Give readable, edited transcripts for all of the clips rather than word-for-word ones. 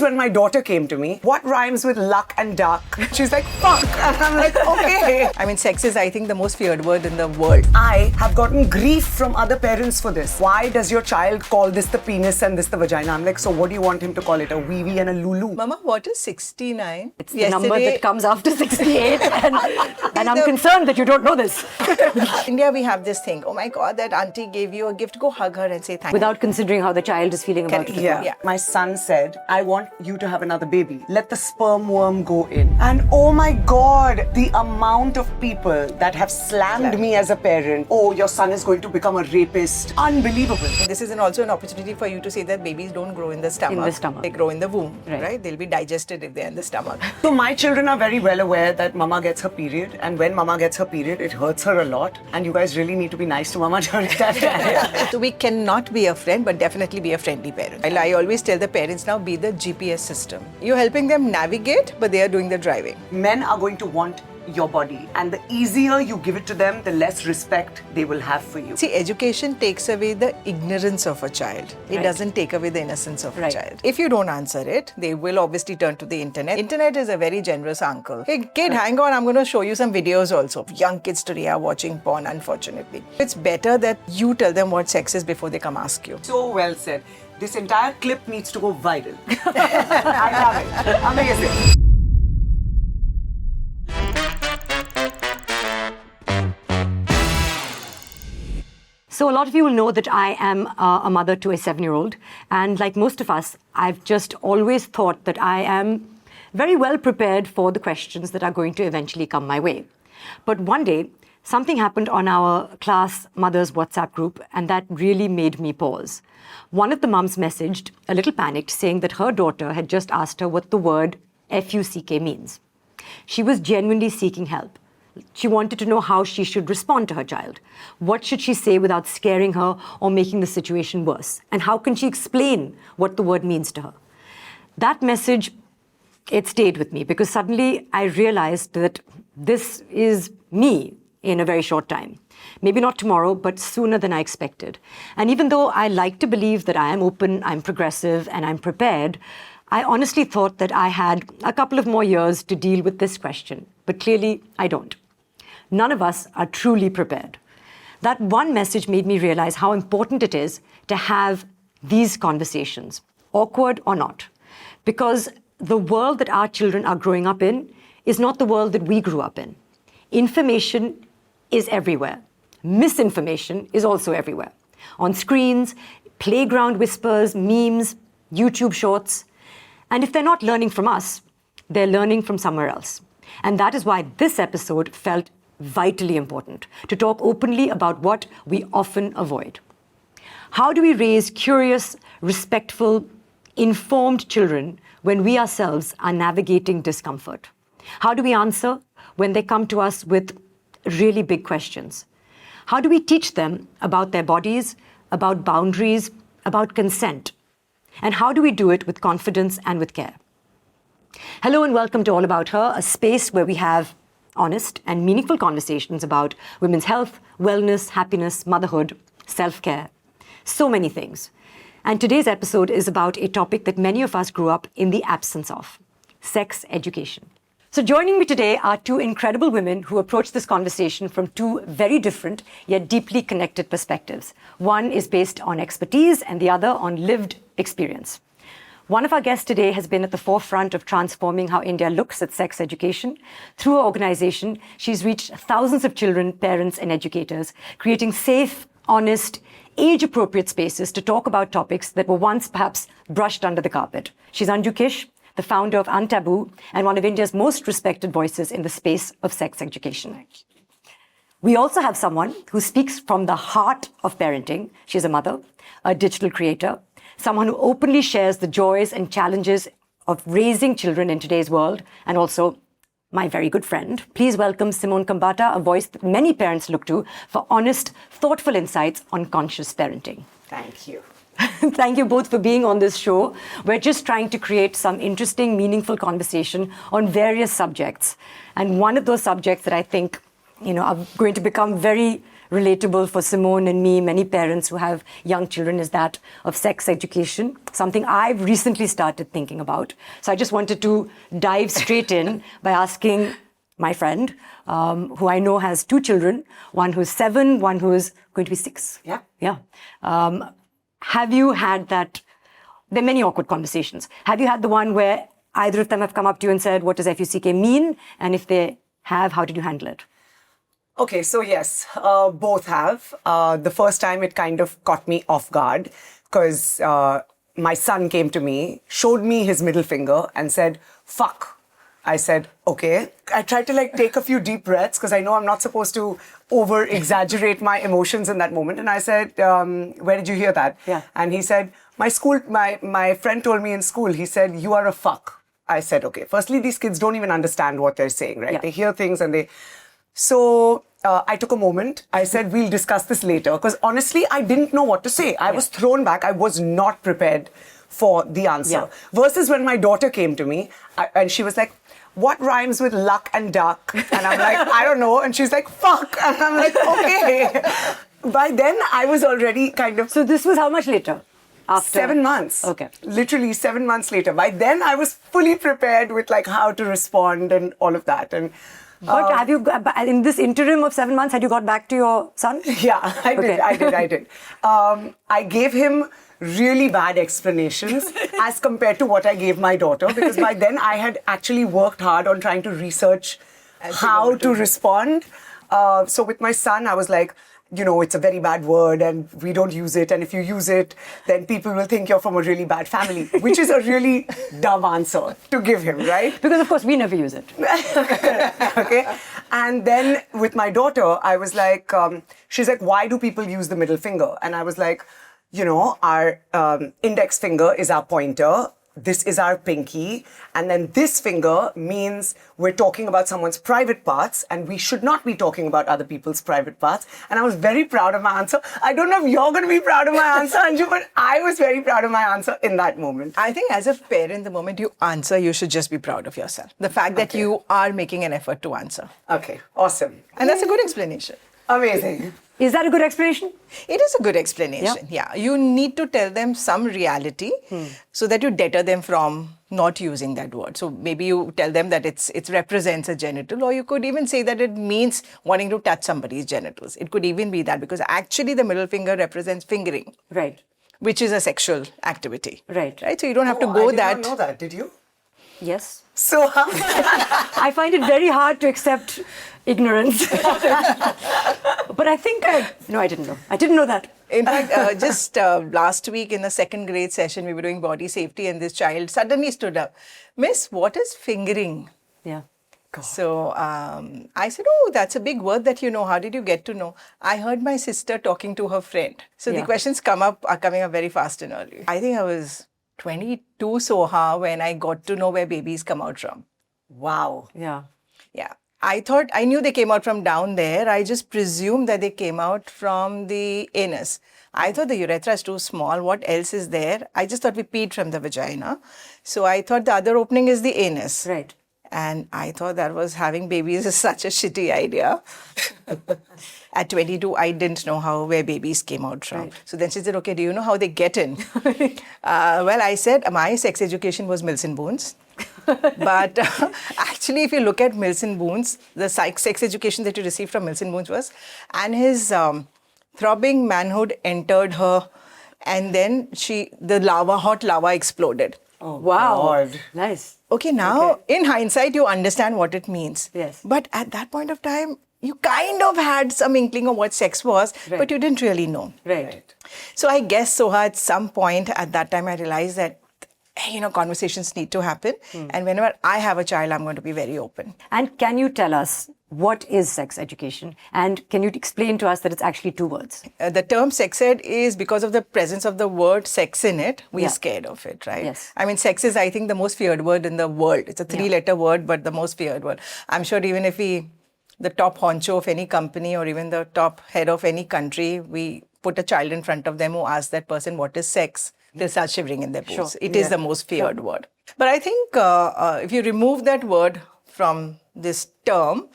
When my daughter came to me, what rhymes with luck and duck? She's like, fuck. And I'm like, okay. I mean, sex is, I think, the most feared word in the world. I have gotten grief from other parents for this. Why does your child call this the penis and this the vagina? I'm like, so what do you want him to call it? A wee-wee and a lulu? Mama, what is 69? It's the number that comes after 68 and I'm concerned that you don't know this. India, we have this thing. Oh my God, that auntie gave you a gift. Go hug her and say thank you. Without considering how the child is feeling about it. Yeah. My son said, I want you to have another baby. Let the sperm worm go in. And oh my God, the amount of people that have slammed me as a parent. Oh, your son is going to become a rapist. Unbelievable. This is also an opportunity for you to say that babies don't grow in the stomach. In the stomach. They grow in the womb, Right. right? They'll be digested if they're in the stomach. So my children are very well aware that mama gets her period, and when mama gets her period, it hurts her a lot. And you guys really need to be nice to mama during that time. So we cannot be a friend, but definitely be a friendly parent. I always tell the parents now, be the GPS system. You're helping them navigate, but they are doing the driving. Men are going to want your body, and the easier you give it to them, the less respect they will have for you. See, education takes away the ignorance of a child. It Right. doesn't take away the innocence of a Right. child. If you don't answer it, they will obviously turn to the internet. Internet is a very generous uncle. Hey kid, hang on, I'm going to show you some videos also. Young kids today are watching porn, unfortunately. It's better that you tell them what sex is before they come ask you. So well said. This entire clip needs to go viral. I love it. Amazing. So a lot of you will know that I am a mother to a 7-year-old. And like most of us, I've just always thought that I am very well prepared for the questions that are going to eventually come my way. But one day, something happened on our class mother's WhatsApp group, and that really made me pause. One of the mums messaged, a little panicked, saying that her daughter had just asked her what the word F-U-C-K means. She was genuinely seeking help. She wanted to know how she should respond to her child. What should she say without scaring her or making the situation worse? And how can she explain what the word means to her? That message, it stayed with me because suddenly I realized that this is me in a very short time. Maybe not tomorrow, but sooner than I expected. And even though I like to believe that I am open, I'm progressive, and I'm prepared, I honestly thought that I had a couple of more years to deal with this question. But clearly, I don't. None of us are truly prepared. That one message made me realize how important it is to have these conversations, awkward or not. Because the world that our children are growing up in is not the world that we grew up in. Information is everywhere. Misinformation is also everywhere. On screens, playground whispers, memes, YouTube shorts. And if they're not learning from us, they're learning from somewhere else. And that is why this episode felt vitally important, to talk openly about what we often avoid. How do we raise curious, respectful, informed children when we ourselves are navigating discomfort? How do we answer when they come to us with really big questions? How do we teach them about their bodies, about boundaries, about consent? And how do we do it with confidence and with care? Hello and welcome to All About Her, a space where we have honest and meaningful conversations about women's health, wellness, happiness, motherhood, self-care, so many things. And today's episode is about a topic that many of us grew up in the absence of: sex education. So joining me today are two incredible women who approach this conversation from two very different yet deeply connected perspectives. One is based on expertise and the other on lived experience. One of our guests today has been at the forefront of transforming how India looks at sex education. Through her organization, she's reached thousands of children, parents, and educators, creating safe, honest, age-appropriate spaces to talk about topics that were once perhaps brushed under the carpet. She's Anju Kish, the founder of Untaboo, and one of India's most respected voices in the space of sex education. We also have someone who speaks from the heart of parenting. She's a mother, a digital creator, someone who openly shares the joys and challenges of raising children in today's world, and also my very good friend. Please welcome Simone Khambatta, a voice that many parents look to for honest, thoughtful insights on conscious parenting. Thank you. Thank you both for being on this show. We're just trying to create some interesting, meaningful conversation on various subjects. And one of those subjects that I think, are going to become very relatable for Simone and me, many parents who have young children, is that of sex education, something I've recently started thinking about. So I just wanted to dive straight in by asking my friend, who I know has 2 children, one who's 7, one who's going to be 6. Yeah. Yeah. Have you had that? There are many awkward conversations. Have you had the one where either of them have come up to you and said, what does FUCK mean? And if they have, how did you handle it? Okay, so yes, both have. The first time it kind of caught me off guard because my son came to me, showed me his middle finger and said, fuck. I said, okay. I tried to take a few deep breaths because I know I'm not supposed to over exaggerate my emotions in that moment. And I said, where did you hear that? Yeah. And he said, my friend told me in school, he said, you are a fuck. I said, okay. Firstly, these kids don't even understand what they're saying, right? Yeah. They hear things and they... So I took a moment. I said, we'll discuss this later. Because honestly, I didn't know what to say. I was thrown back. I was not prepared for the answer. Yeah. Versus when my daughter came to me and she was like, what rhymes with luck and duck? And I'm like, I don't know. And she's like, fuck. And I'm like, okay. By then, I was already kind of... So this was how much later? After 7 months. Okay. Literally 7 months later. By then, I was fully prepared with how to respond and all of that. And But have you, in this interim of 7 months, had you got back to your son? yeah, I did. I gave him really bad explanations as compared to what I gave my daughter, because by then I had actually worked hard on trying to research how to respond. So with my son, I was like, it's a very bad word and we don't use it. And if you use it, then people will think you're from a really bad family, which is a really dumb answer to give him, right? Because, of course, we never use it. Okay. And then with my daughter, I was like, she's like, why do people use the middle finger? And I was like, our index finger is our pointer. This is our pinky. And then this finger means we're talking about someone's private parts and we should not be talking about other people's private parts. And I was very proud of my answer. I don't know if you're going to be proud of my answer, Anju, but I was very proud of my answer in that moment. I think as a parent, the moment you answer, you should just be proud of yourself. The fact that you are making an effort to answer. Okay, awesome. And that's a good explanation. Amazing. Is that a good explanation? It is a good explanation. Yeah. You need to tell them some reality so that you deter them from not using that word. So maybe you tell them that it represents a genital, or you could even say that it means wanting to touch somebody's genitals. It could even be that, because actually the middle finger represents fingering. Right. Which is a sexual activity. Right. Right? So you don't have to go I did not know that. Did you? Yes. So I find it very hard to accept ignorance. But I think no, I didn't know. I didn't know that. In fact, just last week in the 2nd grade session, we were doing body safety and this child suddenly stood up. Miss, what is fingering? Yeah. So I said, oh, that's a big word that you know. How did you get to know? I heard my sister talking to her friend. So the questions are coming up very fast and early. I think I was 22 Soha when I got to know where babies come out from. wow. Yeah. Yeah. I knew they came out from down there. I just presumed that they came out from the anus. I thought the urethra is too small. What else is there? I just thought we peed from the vagina. So I thought the other opening is the anus. Right. And I thought that was having babies is such a shitty idea. At 22, I didn't know where babies came out from. Right. So then she said, okay, do you know how they get in? Well, I said, my sex education was Mills and Boons. But actually, if you look at Mills and Boons, the sex education that you received from Mills and Boons was, and his throbbing manhood entered her, and then hot lava exploded. Oh, wow. God. Nice. Okay, now in hindsight, you understand what it means. Yes. But at that point of time, you kind of had some inkling of what sex was, but you didn't really know. Right. So I guess, Soha, at some point at that time, I realized that, conversations need to happen. And whenever I have a child, I'm going to be very open. And can you tell us what is sex education? And can you explain to us that it's actually 2 words? The term sex ed is because of the presence of the word sex in it. We're scared of it, right? Yes. I mean, sex is, I think, the most feared word in the world. It's a 3-letter word, but the most feared word. I'm sure even if the top honcho of any company or even the top head of any country, we put a child in front of them who asks that person, what is sex? They'll start shivering in their boots. It is the most feared word. But I think if you remove that word from this term,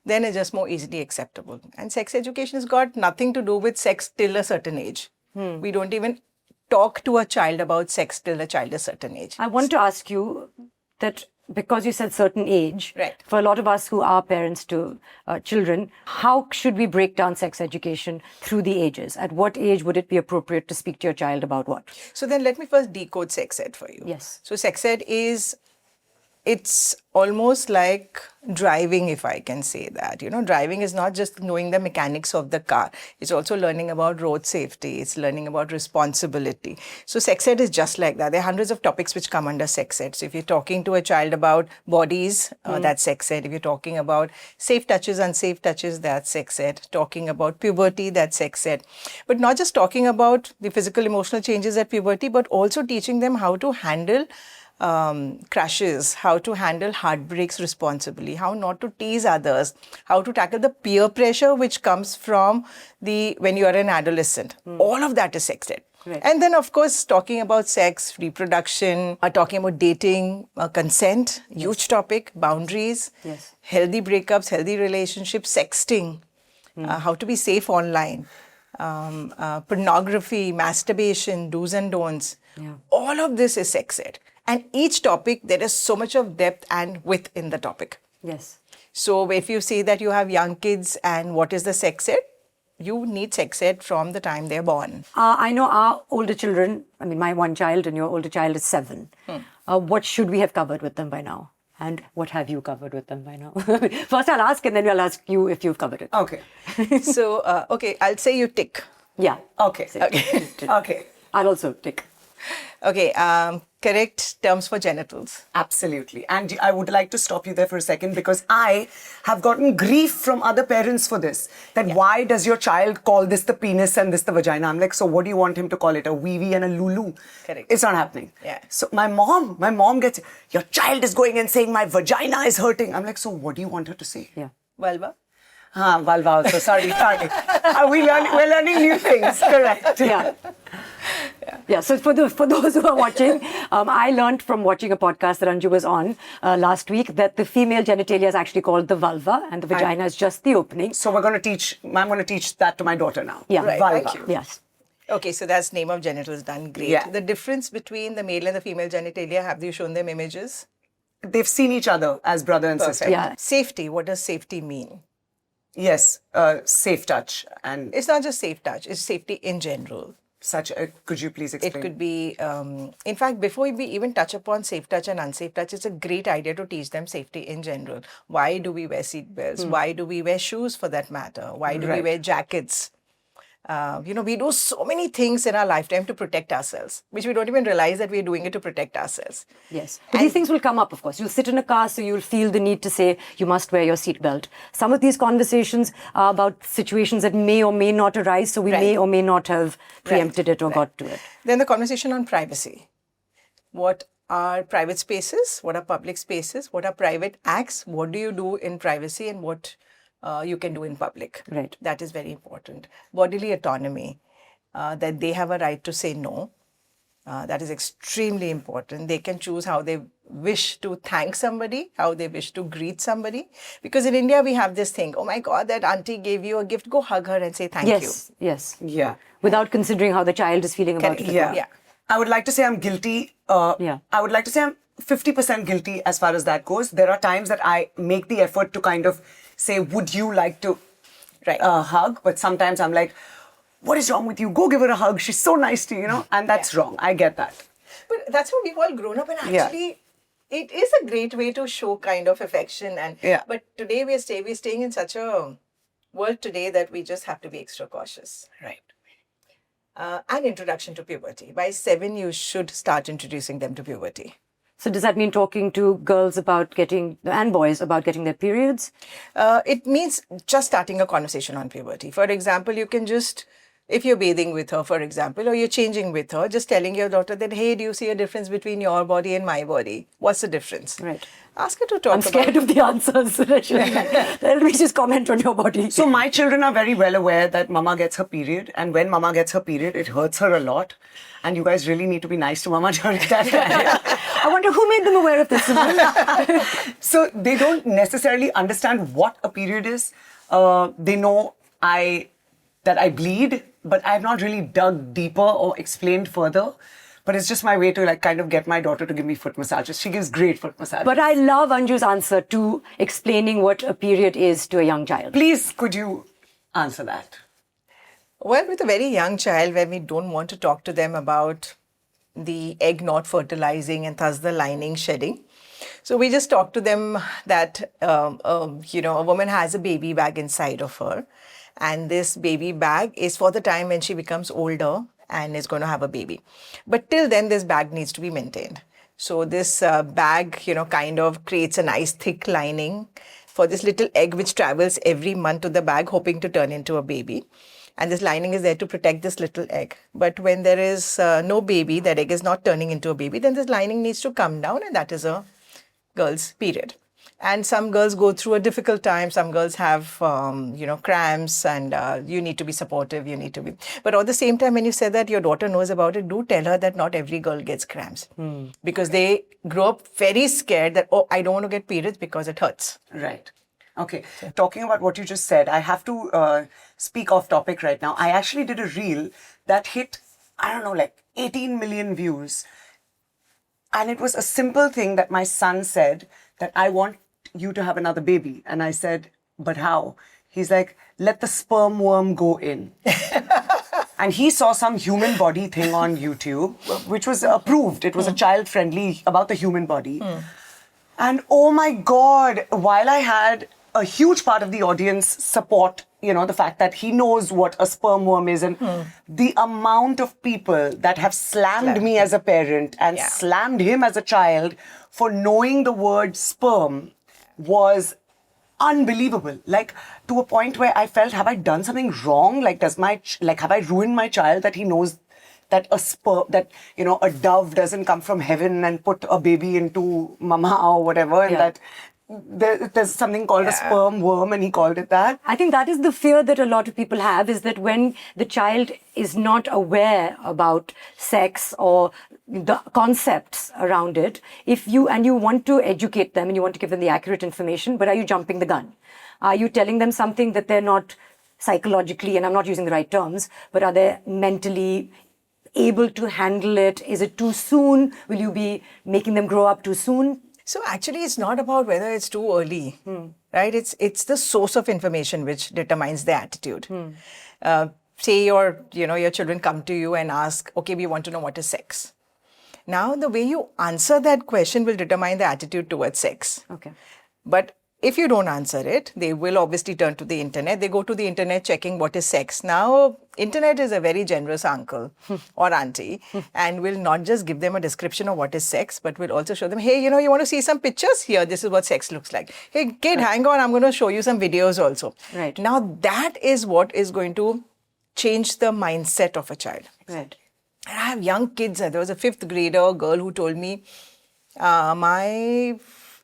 then it's just more easily acceptable. And sex education has got nothing to do with sex till a certain age. We don't even talk to a child about sex till a child is a certain age. I want to ask you that because you said certain age, Right. for a lot of us who are parents to children, how should we break down sex education through the ages? At what age would it be appropriate to speak to your child about what? So then let me first decode sex ed for you. Yes. So sex ed it's almost like driving, if I can say that. Driving is not just knowing the mechanics of the car. It's also learning about road safety. It's learning about responsibility. So sex ed is just like that. There are hundreds of topics which come under sex ed. So if you're talking to a child about bodies, that's sex ed. If you're talking about safe touches, unsafe touches, that's sex ed. Talking about puberty, that's sex ed. But not just talking about the physical, emotional changes at puberty, but also teaching them how to handle crashes, how to handle heartbreaks responsibly, how not to tease others, how to tackle the peer pressure which comes from when you are an adolescent. All of that is sex ed. Right. And then, of course, talking about sex, reproduction, talking about dating, consent, huge topic, boundaries, Yes. healthy breakups, healthy relationships, sexting, how to be safe online, pornography, masturbation, do's and don'ts. Yeah. All of this is sex ed. And each topic, there is so much of depth and width in the topic. Yes. So if you say that you have young kids and what is the sex ed, you need sex ed from the time they're born. I know our older children, I mean, my one child and your older child is 7. What should we have covered with them by now? And what have you covered with them by now? First I'll ask and then I'll ask you if you've covered it. Okay. So, okay, I'll say you tick. Yeah. Okay. Say- Okay. Okay. I'll also tick. Okay, correct terms for genitals. Absolutely. And I would like to stop you there for a second because I have gotten grief from other parents for this. That why does your child call this the penis and this the vagina? I'm like, so what do you want him to call it? A wee-wee and a lulu? Correct. It's not happening. Yeah. So my mom gets, your child is going and saying my vagina is hurting. I'm like, so what do you want her to say? Yeah. Vulva. Vulva also. Sorry. We're learning new things. Correct. Yeah. Yeah, so for those who are watching, I learned from watching a podcast that Anju was on last week that the female genitalia is actually called the vulva and the vagina is just the opening. So I'm going to teach that to my daughter now. Yeah. Right, Vulva. thank you. Yes. Okay, so that's name of genitals done. Great. Yeah. The difference between the male and the female genitalia, have you shown them images? They've seen each other as brother and sister. Yeah. Safety, what does safety mean? Yes, safe touch and It's not just safe touch, it's safety in general. could you please explain? It could be, in fact, before we even touch upon safe touch and unsafe touch, it's a great idea to teach them safety in general. Why do we wear seat belts? Why do we wear shoes for that matter? Why do we Right. wear jackets? We do so many things in our lifetime to protect ourselves, which we don't even realize that we're doing it to protect ourselves. Yes. But these things will come up, of course. You'll sit in a car, so you'll feel the need to say you must wear your seatbelt. Some of these conversations are about situations that may or may not arise, so we Right. may or may not have preempted it or got to it. Then the conversation on privacy. What are private spaces? What are public spaces? What are private acts? What do you do in privacy and what you can do in public? Right. That is very important. Bodily autonomy, that they have a right to say no. That is extremely important. They can choose how they wish to thank somebody, how they wish to greet somebody. Because in India, we have this thing, oh my God, that auntie gave you a gift, go hug her and say thank you. Yes. Yes. Yeah. Without considering how the child is feeling about Correct. it. Yeah. Yeah. I would like to say I'm guilty. Yeah. I would like to say I'm 50% guilty as far as that goes. There are times that I make the effort to kind of say, would you like to hug? But sometimes I'm like, what is wrong with you? Go give her a hug. She's so nice to you, And that's wrong. I get that. But that's how we've all grown up, and actually, it is a great way to show kind of affection. But today we're staying in such a world today that we just have to be extra cautious. Right. And introduction to puberty. By 7, you should start introducing them to puberty. So does that mean talking to girls and boys about getting their periods? It means just starting a conversation on puberty. For example, you can just, if you're bathing with her, for example, or you're changing with her, just telling your daughter that, hey, do you see a difference between your body and my body? What's the difference? Right. Ask her to talk I'm scared of the answers. Let me just comment on your body. So my children are very well aware that Mama gets her period. And when Mama gets her period, it hurts her a lot. And you guys really need to be nice to Mama during that time. I wonder who made them aware of this, Simone? So they don't necessarily understand what a period is. They know that I bleed, but I've not really dug deeper or explained further. But it's just my way to like kind of get my daughter to give me foot massages. She gives great foot massages. But I love Anju's answer to explaining what a period is to a young child. Please, could you answer that? Well, with a very young child, where we don't want to talk to them about the egg not fertilizing and thus the lining shedding. So we just talk to them that, a woman has a baby bag inside of her. And this baby bag is for the time when she becomes older and is going to have a baby. But till then, this bag needs to be maintained. So this bag, kind of creates a nice thick lining for this little egg which travels every month to the bag, hoping to turn into a baby. And this lining is there to protect this little egg. But when there is no baby, that egg is not turning into a baby, then this lining needs to come down, and that is a girl's period. And some girls go through a difficult time. Some girls have, cramps, and you need to be supportive. But at the same time, when you say that your daughter knows about it, do tell her that not every girl gets cramps. Because they grow up very scared that, I don't want to get periods because it hurts. Right. Okay. Talking about what you just said, I have to speak off topic right now. I actually did a reel that hit, 18 million views. And it was a simple thing that my son said, that I want you to have another baby. And I said, but how? He's like, let the sperm worm go in. And he saw some human body thing on YouTube, which was approved. It was a child-friendly, about the human body. And oh my God, while I had a huge part of the audience support, the fact that he knows what a sperm worm is, and the amount of people that have slammed me as a parent and slammed him as a child for knowing the word sperm was unbelievable. Like, to a point where I felt, have I done something wrong? Like, have I ruined my child that he knows that a dove doesn't come from heaven and put a baby into mama or whatever, and that there's something called a sperm worm, and he called it that. I think that is the fear that a lot of people have, is that when the child is not aware about sex or the concepts around it, if you want to educate them and you want to give them the accurate information, but are you jumping the gun? Are you telling them something that they're not psychologically, and I'm not using the right terms, but are they mentally able to handle it? Is it too soon? Will you be making them grow up too soon? So actually, it's not about whether it's too early, right? It's the source of information which determines the attitude. Say your children come to you and ask, okay, we want to know what is sex. Now, the way you answer that question will determine the attitude towards sex. Okay. But if you don't answer it, they will obviously turn to the internet. They go to the internet checking what is sex. Now, internet is a very generous uncle or auntie and will not just give them a description of what is sex, but will also show them, hey, you want to see some pictures? Here, this is what sex looks like. Hey, kid, hang on, I'm going to show you some videos also. Right. Now, that is what is going to change the mindset of a child. Right. And I have young kids. There was a 5th grader girl who told me, my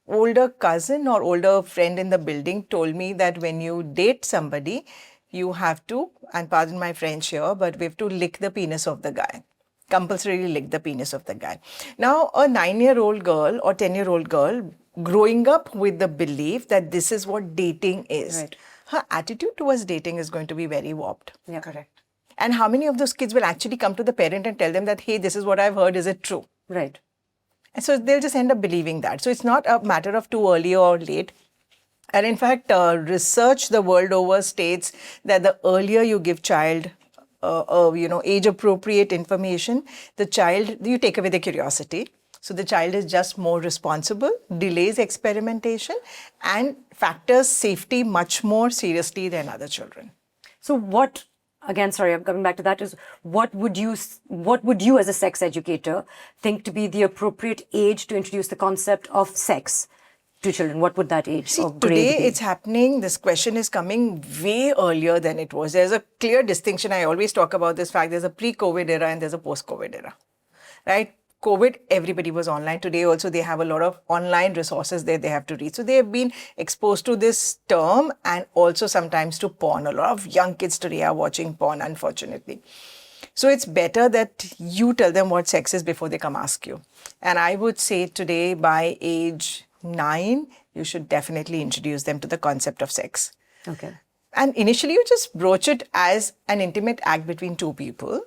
older cousin or older friend in the building told me that when you date somebody, you have to, and pardon my French here, but we have to lick the penis of the guy. Compulsorily lick the penis of the guy. Now, a 9-year-old girl or 10-year-old girl growing up with the belief that this is what dating is, Right. her attitude towards dating is going to be very warped. Yeah. Correct. And how many of those kids will actually come to the parent and tell them that, hey, this is what I've heard, is it true? Right. And so they'll just end up believing that. So it's not a matter of too early or late. And in fact, research the world over states that the earlier you give child, age-appropriate information, you take away the curiosity. So the child is just more responsible, delays experimentation, and factors safety much more seriously than other children. So again, sorry, I'm coming back to that, is what would you as a sex educator think to be the appropriate age to introduce the concept of sex to children? What would that age or grade Today be? it's happening, this question is coming way earlier than it was. There's a clear distinction. I always talk about this fact. There's a pre-COVID era and there's a post-COVID era, right? COVID, everybody was online. Today also they have a lot of online resources there they have to read. So they have been exposed to this term and also sometimes to porn. A lot of young kids today are watching porn, unfortunately. So it's better that you tell them what sex is before they come ask you. And I would say today, by age 9, you should definitely introduce them to the concept of sex. Okay. And initially, you just broach it as an intimate act between two people,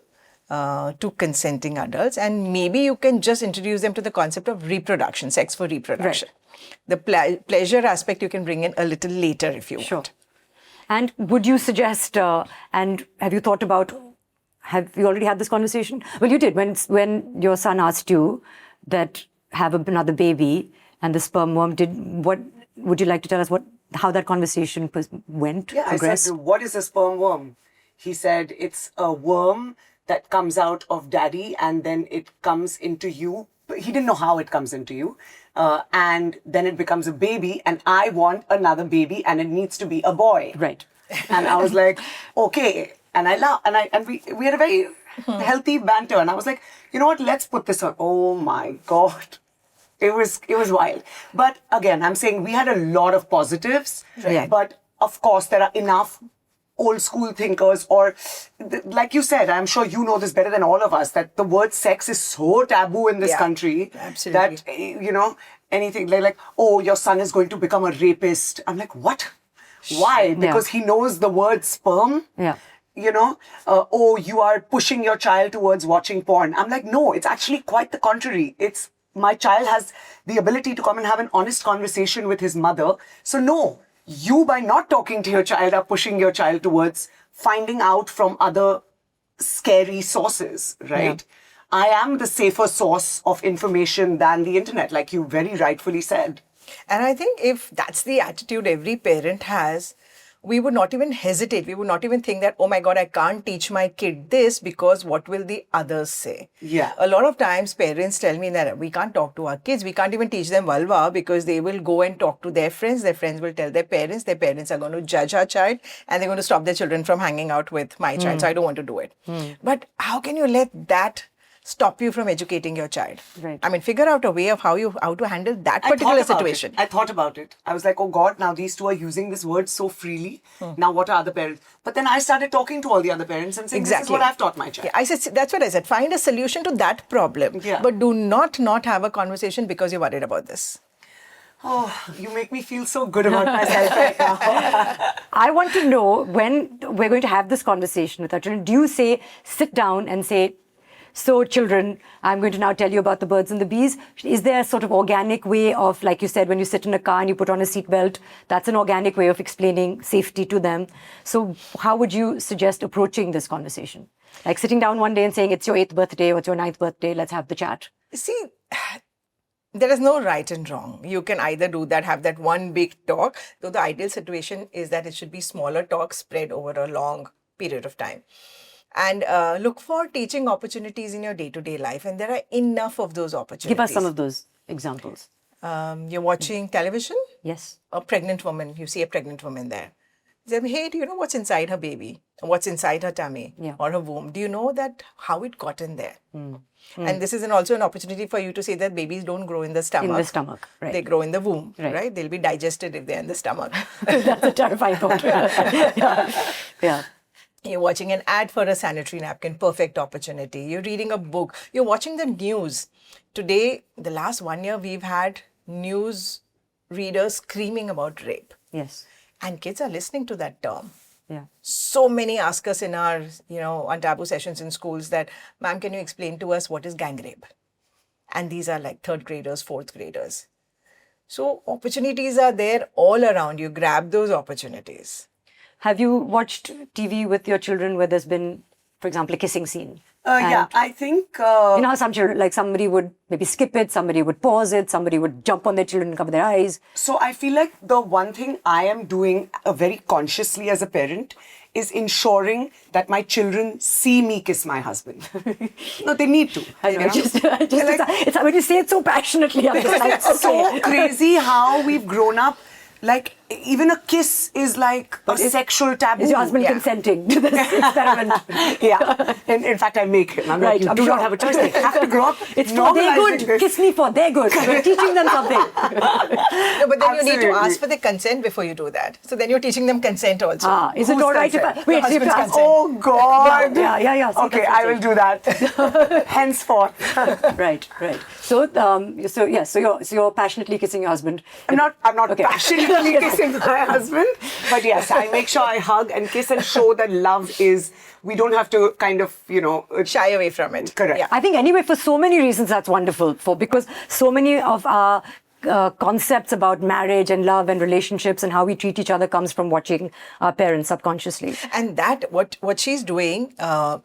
two consenting adults. And maybe you can just introduce them to the concept of reproduction, sex for reproduction. The pleasure aspect you can bring in a little later if you want. And would you suggest, and have you thought about, have you already had this conversation? Well, you did when your son asked you that have another baby and the sperm worm what would you like to tell us how that conversation went? Yeah, progressed? I said, what is a sperm worm? He said, it's a worm that comes out of daddy and then it comes into you. He didn't know how it comes into you. And then it becomes a baby and I want another baby and it needs to be a boy. Right. And I was like, okay. And I laughed and we had a very healthy banter. And I was like, you know what, let's put this on. Oh my God. It was wild. But again, I'm saying we had a lot of positives. Right. But of course, there are enough old school thinkers or like you said, I'm sure you know this better than all of us, that the word sex is so taboo in this country. Absolutely. That, anything like, oh, your son is going to become a rapist. I'm like, what? Why? Because he knows the word sperm. Yeah. Oh, you are pushing your child towards watching porn. I'm like, no, it's actually quite the contrary. It's my child has the ability to come and have an honest conversation with his mother. So no, you by not talking to your child are pushing your child towards finding out from other scary sources, right? Yeah. I am the safer source of information than the internet, like you very rightfully said. And I think if that's the attitude every parent has, we would not even hesitate. We would not even think that, oh my God, I can't teach my kid this because what will the others say? Yeah. A lot of times parents tell me that we can't talk to our kids. We can't even teach them vulva because they will go and talk to their friends. Their friends will tell their parents are going to judge our child and they're going to stop their children from hanging out with my child. So I don't want to do it. But how can you let that stop you from educating your child? Right. I mean, figure out a way of how to handle that particular situation. I thought about it. I was like, oh God, now these two are using this word so freely. Now what are other parents? But then I started talking to all the other parents and saying, this is what I've taught my child. Yeah, I said, that's what I said. Find a solution to that problem. Yeah. But do not have a conversation because you're worried about this. Oh, you make me feel so good about myself right now. I want to know, when we're going to have this conversation with our children, do you sit down and say, so children, I'm going to now tell you about the birds and the bees. Is there a sort of organic way of, like you said, when you sit in a car and you put on a seatbelt, that's an organic way of explaining safety to them. So how would you suggest approaching this conversation? Like sitting down one day and saying, it's your 8th birthday or it's your 9th birthday, let's have the chat. See, there is no right and wrong. You can either do that, have that one big talk, though the ideal situation is that it should be smaller talks spread over a long period of time. And look for teaching opportunities in your day-to-day life. And there are enough of those opportunities. Give us some of those examples. You're watching television? Yes. A pregnant woman, you see a pregnant woman there. You say, hey, do you know what's inside her baby? What's inside her tummy or her womb? Do you know that how it got in there? And this is also an opportunity for you to say that babies don't grow in the stomach. In the stomach, right. They grow in the womb, right? They'll be digested if they're in the stomach. That's a terrifying thought. Yeah. You're watching an ad for a sanitary napkin, perfect opportunity. You're reading a book. You're watching the news. Today, the last 1 year, we've had news readers screaming about rape. Yes. And kids are listening to that term. Yeah. So many ask us in our, on taboo sessions in schools that, ma'am, can you explain to us what is gang rape? And these are like 3rd graders, 4th graders. So opportunities are there all around you. Grab those opportunities. Have you watched TV with your children where there's been, for example, a kissing scene? Yeah, I think... you know how some children, like somebody would maybe skip it, somebody would pause it, somebody would jump on their children and cover their eyes. So I feel like the one thing I am doing very consciously as a parent is ensuring that my children see me kiss my husband. No, they need to. It's when you say it so passionately. I'm just like, It's so crazy how we've grown up. Like, even a kiss is like a sexual taboo. Is your husband Yeah. consenting to this experiment? Yeah. In fact, I make him. I'm Right, like, you I'm do sure. not have a choice. They have to grow up. It's for their normalizing good. this. Kiss me for their good. We're teaching them something. No, but then you need to Absolutely. ask for the consent before you do that. So then you're teaching them consent also. Is it Who's all right if consent? I... Wait, so you have to husband's ask... Oh God. Yeah. See, Okay, that's what I I'm will do that. Henceforth. Right. So you're passionately kissing your husband. I'm not Okay. passionately kissing my husband, but yes, I make sure I hug and kiss and show that love is. We don't have to kind of, Shy away from it. Correct. Yeah. I think anyway, for so many reasons, that's wonderful. Because so many of our concepts about marriage and love and relationships and how we treat each other comes from watching our parents subconsciously. And that what she's doing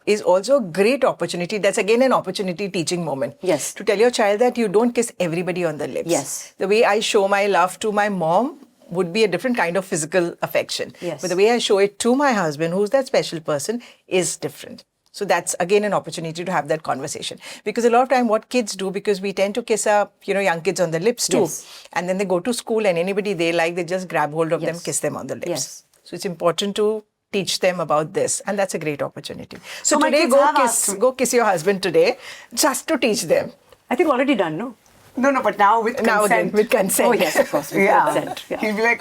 is also a great opportunity. That's again an opportunity teaching moment. Yes. To tell your child that you don't kiss everybody on the lips. Yes. The way I show my love to my mom would be a different kind of physical affection. Yes. But the way I show it to my husband, who's that special person, is different. So that's again an opportunity to have that conversation. Because a lot of time what kids do, because we tend to kiss our, young kids on the lips too. Yes. And then they go to school and anybody they like, they just grab hold of them, Yes. kiss them on the lips. Yes. So it's important to teach them about this, and that's a great opportunity. So my today, kids have asked- go kiss your husband today, just to teach them. I think already done, no? No, but now with consent. Now again, with consent. Oh, yes, of course. With Yeah. consent, yeah. He'll be like,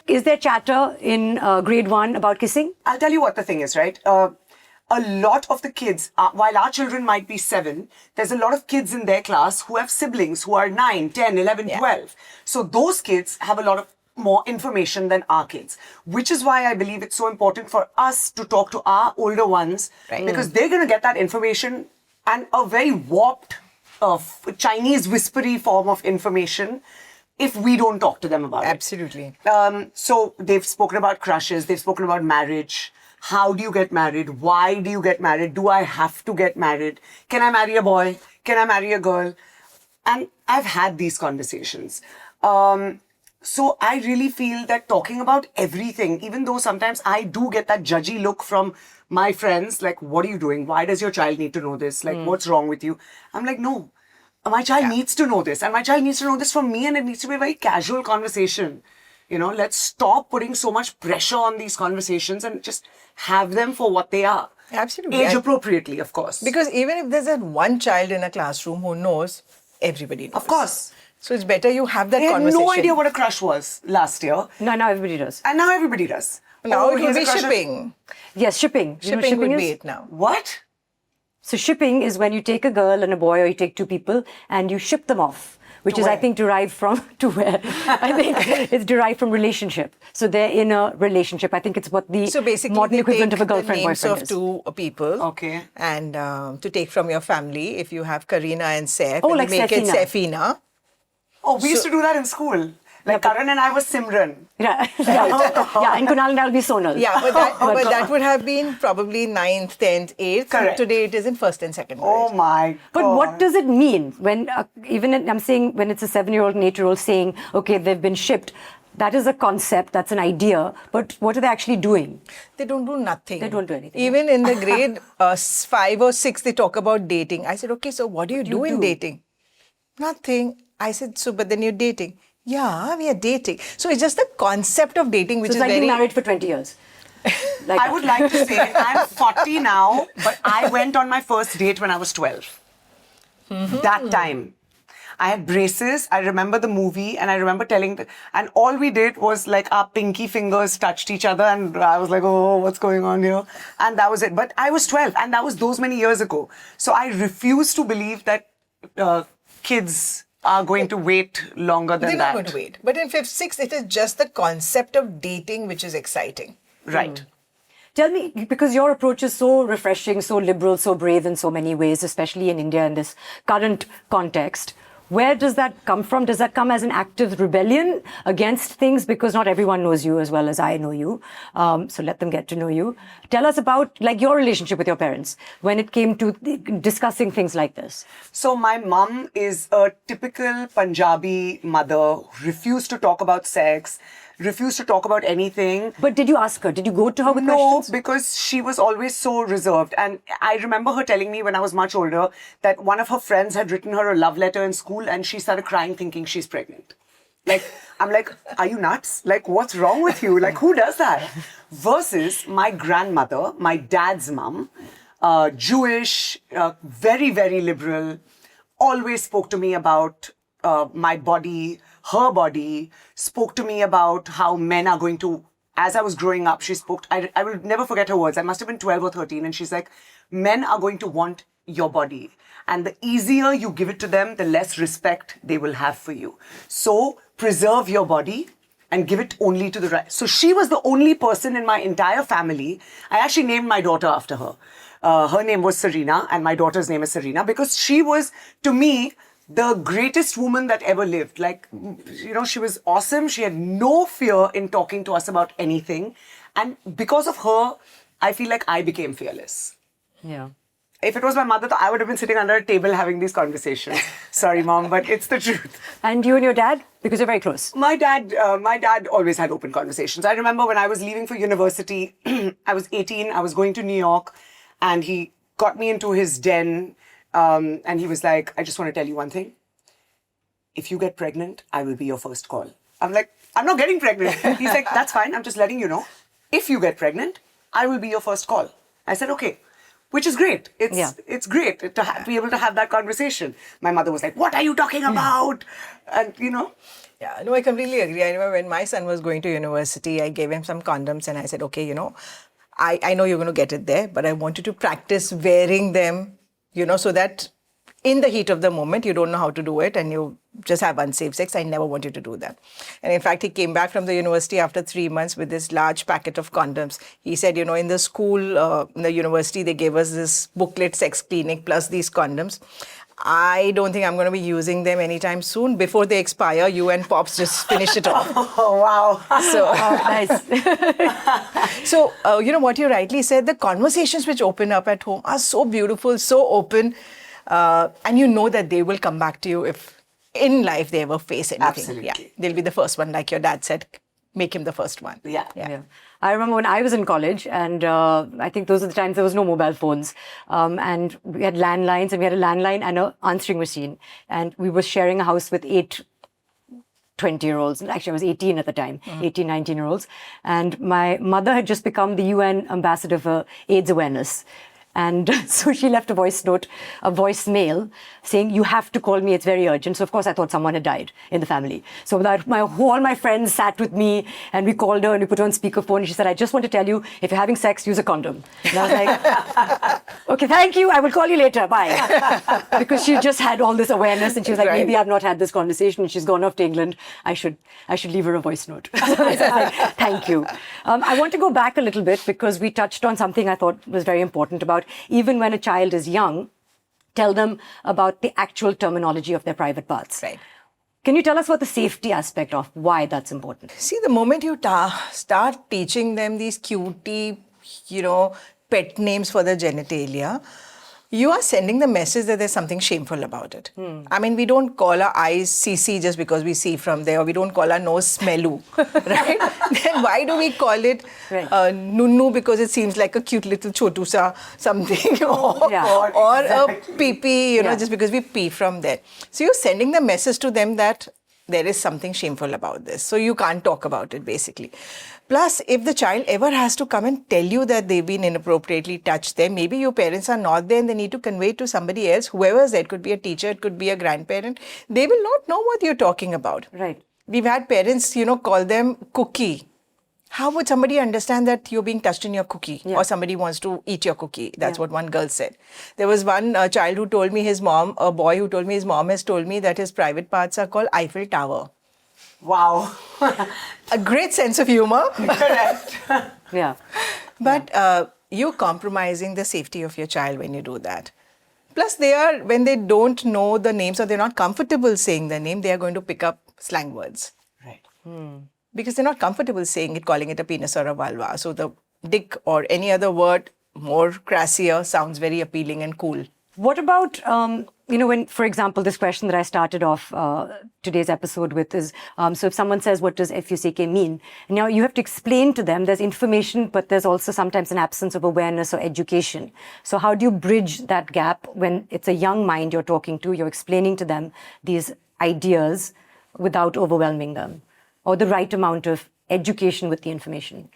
Is there chatter in grade 1 about kissing? I'll tell you what the thing is, right? A lot of the kids, while our children might be 7, there's a lot of kids in their class who have siblings who are 9, 10, 11, Yeah. 12. So those kids have a lot of more information than our kids, which is why I believe it's so important for us to talk to our older ones, Right. because they're going to get that information and a very warped, Chinese whispery form of information if we don't talk to them about it. Absolutely. So they've spoken about crushes, they've spoken about marriage. How do you get married? Why do you get married? Do I have to get married? Can I marry a boy? Can I marry a girl? And I've had these conversations. So I really feel that talking about everything, even though sometimes I do get that judgy look from my friends, like, what are you doing? Why does your child need to know this? Like, what's wrong with you? I'm like, no, my child needs to know this. And my child needs to know this from me, and it needs to be a very casual conversation. Let's stop putting so much pressure on these conversations and just have them for what they are. Absolutely. Age appropriately, of course. Because even if there's that one child in a classroom who knows, everybody knows. Of course. So it's better you have that I had conversation. no idea what a crush was last year. No, now everybody does. And now everybody does. Now it will here's a be crush on- shipping. Yes, shipping. You know what Shipping would is? be it now. What? So shipping is when you take a girl and a boy, or you take two people and you ship them off, which To is, I where? think, derived from to where? I think it's derived from relationship. So they're in a relationship. I think it's what the So basically, modern they equivalent take of a girlfriend the names boyfriend of is. two people. Okay. And to take from your family, if you have Karina and Saif, Oh, and like you make Safina. it Safina. Oh, we used to do that in school. Like Karan and I was Simran. Right. Yeah, and Kunal and I'll be Sonal. Yeah, but that would have been probably 9th, 10th, 8th. Correct. Today it is in 1st and 2nd grade. Oh my God. But what does it mean when, I'm saying when it's a 7-year-old and 8-year-old saying, okay, they've been shipped, that is a concept, that's an idea, but what are they actually doing? They don't do nothing. They don't do anything. Even in the grade 5 or 6, they talk about dating. I said, okay, so what do you do in dating? Nothing. I said, so but then you're dating. Yeah, we are dating. So it's just the concept of dating, which So it's is like very... being married for 20 years. Like I that. would like to say I'm 40 now, but I went on my first date when I was 12. That time. I had braces. I remember the movie, and I remember and all we did was like our pinky fingers touched each other, and I was like, oh, what's going on here? And that was it. But I was 12, and that was those many years ago. So I refuse to believe that kids are going to wait longer than They're that. not going to wait. But in 5th, 6th, it is just the concept of dating which is exciting. Right. Tell me, because your approach is so refreshing, so liberal, so brave in so many ways, especially in India in this current context, where does that come from? Does that come as an active rebellion against things? Because not everyone knows you as well as I know you. So let them get to know you. Tell us about like your relationship with your parents when it came to discussing things like this. So my mum is a typical Punjabi mother who refused to talk about sex, refused to talk about anything. But did you ask her? Did you go to her with No, questions? because she was always so reserved. And I remember her telling me when I was much older that one of her friends had written her a love letter in school and she started crying thinking she's pregnant. Like, I'm like, are you nuts? Like, what's wrong with you? Like, who does that? Versus my grandmother, my dad's mum, Jewish, very, very liberal, always spoke to me about my body, her body, spoke to me about how men are going to, as I was growing up, she spoke, I will never forget her words. I must have been 12 or 13. And she's like, men are going to want your body. And the easier you give it to them, the less respect they will have for you. So preserve your body and give it only to the right. So she was the only person in my entire family. I actually named my daughter after her. Her name was Serena and my daughter's name is Serena because she was, to me, the greatest woman that ever lived. Like, you know, she was awesome. She had no fear in talking to us about anything. And because of her, I feel like I became fearless. Yeah. If it was my mother, I would have been sitting under a table having these conversations. Sorry, Mom, but it's the truth. And you and your dad? Because you're very close. My dad always had open conversations. I remember when I was leaving for university, I was 18, I was going to New York, and he got me into his den, and he was like, I just want to tell you one thing. If you get pregnant, I will be your first call. I'm like, I'm not getting pregnant. He's like, that's fine, I'm just letting you know. If you get pregnant, I will be your first call. I said, okay. Which is great. It's great to be able to have that conversation. My mother was like, what are you talking about? And, you know. Yeah, no, I completely agree. I remember when my son was going to university, I gave him some condoms and I said, okay, you know, I know you're going to get it there, but I want you to practice wearing them, you know, so that in the heat of the moment, you don't know how to do it and you just have unsafe sex. I never want you to do that. And in fact, he came back from the university after 3 months with this large packet of condoms. He said, you know, in the school, in the university, they gave us this booklet, sex clinic, plus these condoms. I don't think I'm going to be using them anytime soon. Before they expire, you and Pops just finish it off. Oh, wow. So, Nice. So, you know, what you rightly said, the conversations which open up at home are so beautiful, so open. And you know that they will come back to you if in life they ever face anything. Absolutely. Yeah, they'll be the first one, like your dad said, make him the first one. Yeah. I remember when I was in college, and I think those are the times there was no mobile phones, and we had landlines, and we had a landline and an answering machine, and we were sharing a house with 8 20-year-olds. Actually, I was 18 at the time, 18, 19-year-olds, and my mother had just become the UN ambassador for AIDS awareness. And so she left a voicemail saying, you have to call me, it's very urgent. So of course I thought someone had died in the family. So that all my friends sat with me and we called her and we put her on speakerphone. And she said, I just want to tell you, if you're having sex, use a condom. And I was like, okay, thank you. I will call you later. Bye. Because she just had all this awareness and she was like, maybe I've not had this conversation and she's gone off to England. I should leave her a voice note. So I was like, thank you. I want to go back a little bit because we touched on something I thought was very important about even when a child is young, tell them about the actual terminology of their private parts. Right. Can you tell us about the safety aspect of why that's important? See, the moment you start teaching them these cutie, you know, pet names for the genitalia, you are sending the message that there's something shameful about it. I mean, we don't call our eyes CC just because we see from there, or we don't call our nose smellu, right? Then why do we call it nunnu because it seems like a cute little chotu sa something, or a pee-pee, you know, just because we pee from there. So you're sending the message to them that there is something shameful about this. So you can't talk about it, basically. Plus, if the child ever has to come and tell you that they've been inappropriately touched, then maybe your parents are not there and they need to convey it to somebody else, whoever's there. It could be a teacher, it could be a grandparent. They will not know what you're talking about. Right. We've had parents, you know, call them cookie. How would somebody understand that you're being touched in your cookie or somebody wants to eat your cookie? That's what one girl said. There was one child who told me a boy who told me his mom has told me that his private parts are called Eiffel Tower. Wow. A great sense of humor. Correct. Yeah. But you're compromising the safety of your child when you do that. Plus, when they don't know the names or they're not comfortable saying the name, they are going to pick up slang words. Right. Because they're not comfortable saying it, calling it a penis or a vulva. So the dick or any other word, more crassier, sounds very appealing and cool. What about, when, for example, this question that I started off today's episode with is, so if someone says, what does FUCK mean? Now, you have to explain to them, there's information, but there's also sometimes an absence of awareness or education. So how do you bridge that gap when it's a young mind you're talking to, you're explaining to them these ideas, without overwhelming them, or the right amount of education with the information?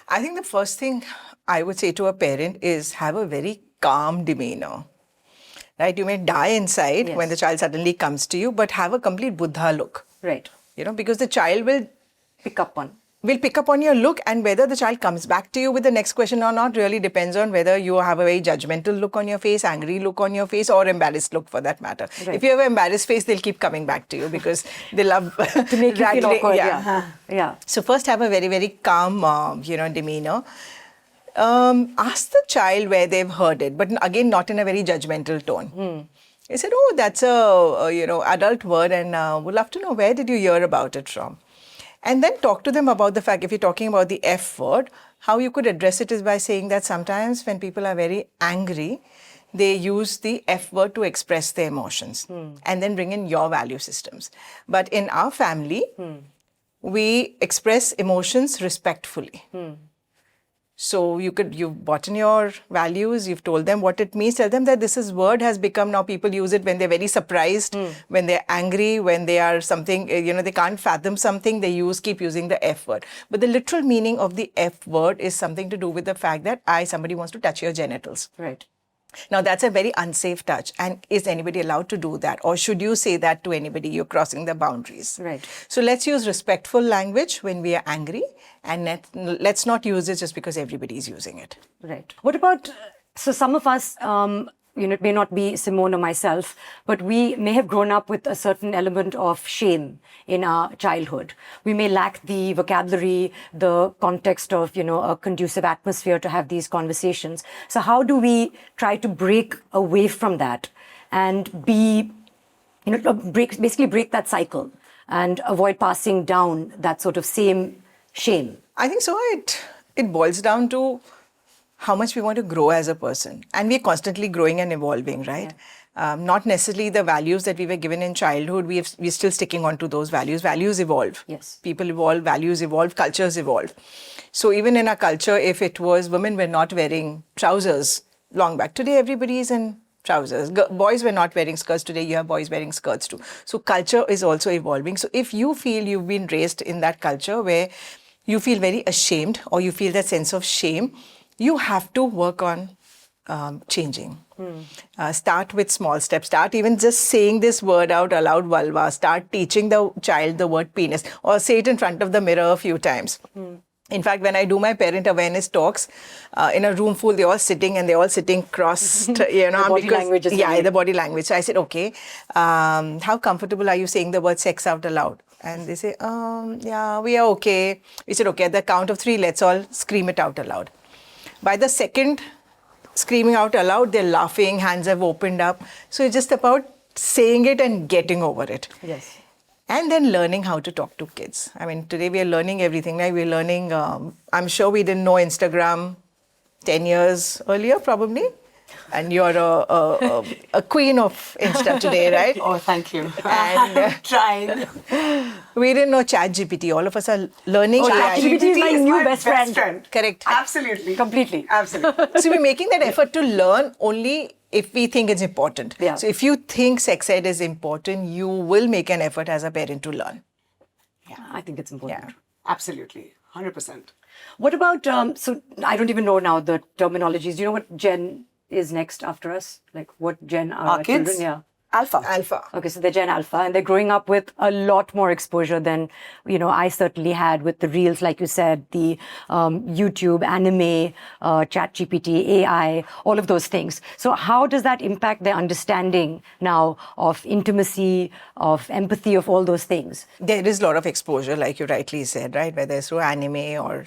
I think the first thing I would say to a parent is have a very calm demeanor. Right? You may die inside Yes. when the child suddenly comes to you, but have a complete Buddha look. Right. Because the child will Pick up on your look, and whether the child comes back to you with the next question or not really depends on whether you have a very judgmental look on your face, angry look on your face, or embarrassed look for that matter. Right. If you have an embarrassed face, they'll keep coming back to you because they love to make you feel awkward. Yeah. Yeah. So first have a very, very calm, demeanor. Ask the child where they've heard it, but again, not in a very judgmental tone. They said, oh, that's a, adult word, and would love to know where did you hear about it from? And then talk to them about the fact, if you're talking about the F word, how you could address it is by saying that sometimes when people are very angry, they use the F word to express their emotions and then bring in your value systems. But in our family, we express emotions respectfully. So you've bought in your values, you've told them what it means, tell them that word has become, now people use it when they're very surprised, when they're angry, when they are something, they can't fathom something, keep using the F word. But the literal meaning of the F word is something to do with the fact that somebody wants to touch your genitals. Right. Now, that's a very unsafe touch. And is anybody allowed to do that? Or should you say that to anybody? You're crossing the boundaries. Right. So let's use respectful language when we are angry. And let's not use it just because everybody is using it. Right. What about, so some of us, it may not be Simone or myself, but we may have grown up with a certain element of shame in our childhood. We may lack the vocabulary, the context of, a conducive atmosphere to have these conversations. So how do we try to break away from that and basically break that cycle and avoid passing down that sort of same shame? I think so. It boils down to how much we want to grow as a person. And we're constantly growing and evolving, right? Yeah. Not necessarily the values that we were given in childhood. We're still sticking on to those values. Values evolve. Yes. People evolve, values evolve, cultures evolve. So even in our culture, if it was women were not wearing trousers long back, today everybody is in trousers. Boys were not wearing skirts. Today you have boys wearing skirts too. So culture is also evolving. So if you feel you've been raised in that culture where you feel very ashamed or you feel that sense of shame, you have to work on changing. Start with small steps. Start even just saying this word out aloud, vulva. Start teaching the child the word penis, or say it in front of the mirror a few times. In fact, when I do my parent awareness talks, in a room full, they're all sitting crossed, The body language is the body language. So I said, okay, how comfortable are you saying the word sex out aloud? And they say, yeah, we are okay. We said, okay, at the count of 3, let's all scream it out aloud. By the second screaming out aloud, they're laughing, hands have opened up. So it's just about saying it and getting over it. Yes. And then learning how to talk to kids. I mean, today we are learning everything. Right? We're learning, I'm sure we didn't know Instagram 10 years earlier, probably. And you're a queen of Insta today, right? Oh, thank you. And trying. We didn't know ChatGPT. All of us are learning AI. ChatGPT is my new best friend. Correct. Absolutely. Completely. Absolutely. So we're making that effort to learn only if we think it's important. Yeah. So if you think sex ed is important, you will make an effort as a parent to learn. I think it's important. Yeah. Absolutely. 100%. What about, so I don't even know now the terminologies. Do you know what gen is next after us? Like what gen are our kids? children? Yeah. Alpha. Okay, so they're Gen Alpha and they're growing up with a lot more exposure than, I certainly had with the reels, like you said, the YouTube, anime, ChatGPT, AI, all of those things. So how does that impact their understanding now of intimacy, of empathy, of all those things? There is a lot of exposure, like you rightly said, right? Whether it's through anime or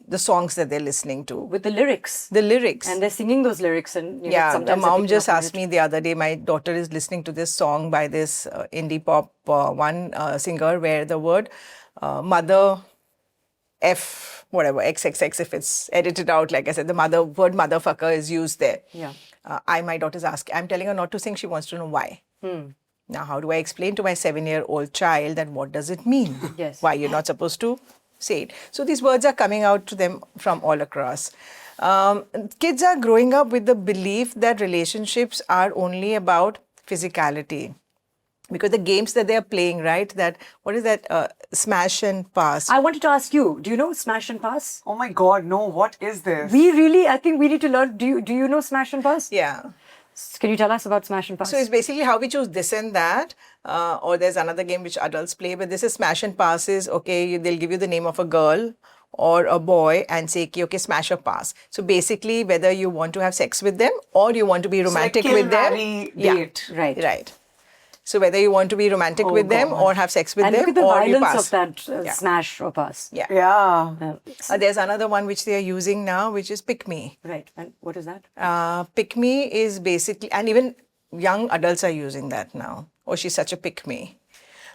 the songs that they're listening to. With the lyrics. The lyrics. And they're singing those lyrics. And the sometimes mom just asked me the other day, my daughter is listening to this song by this indie pop singer where the word mother F, whatever, XXX, if it's edited out, like I said, the word motherfucker is used there. Yeah. My daughter's asking, I'm telling her not to sing, she wants to know why. Now, how do I explain to my 7-year-old child that what does it mean? Yes. Why you're not supposed to say it. So these words are coming out to them from all across. Kids are growing up with the belief that relationships are only about physicality. Because the games that they're playing, right? What is that? Smash and pass. I wanted to ask you, do you know Smash and Pass? Oh my God, no, what is this? I think we need to learn. Do you know Smash and Pass? Yeah. Can you tell us about Smash and Pass? So it's basically how we choose this and that, or there's another game which adults play, but this is Smash and Passes. Okay, they'll give you the name of a girl or a boy and say, okay, smash or pass. So basically, whether you want to have sex with them or you want to be romantic kill, with them. marry, date. Right. So whether you want to be romantic with them or have sex with and them, look at the or you violence pass. of that Smash or Pass. Yeah. Yeah. There's another one which they are using now, which is Pick Me. Right. And what is that? Pick Me is basically, and even young adults are using that now. Oh, she's such a pick me,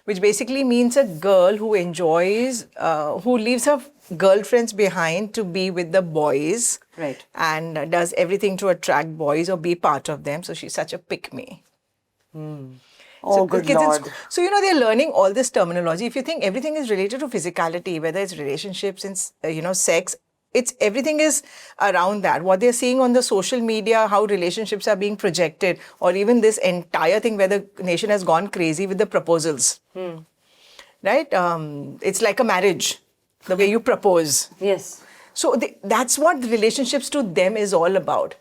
which basically means a girl who enjoys, who leaves her girlfriends behind to be with the boys, Right. and does everything to attract boys or be part of them. So she's such a pick me. Oh, good Lord. So, they're learning all this terminology. If you think everything is related to physicality, whether it's relationships and, sex, everything is around that. What they're seeing on the social media, how relationships are being projected, or even this entire thing where the nation has gone crazy with the proposals. Right? It's like a marriage, the way you propose. Yes. So that's what the relationships to them is all about.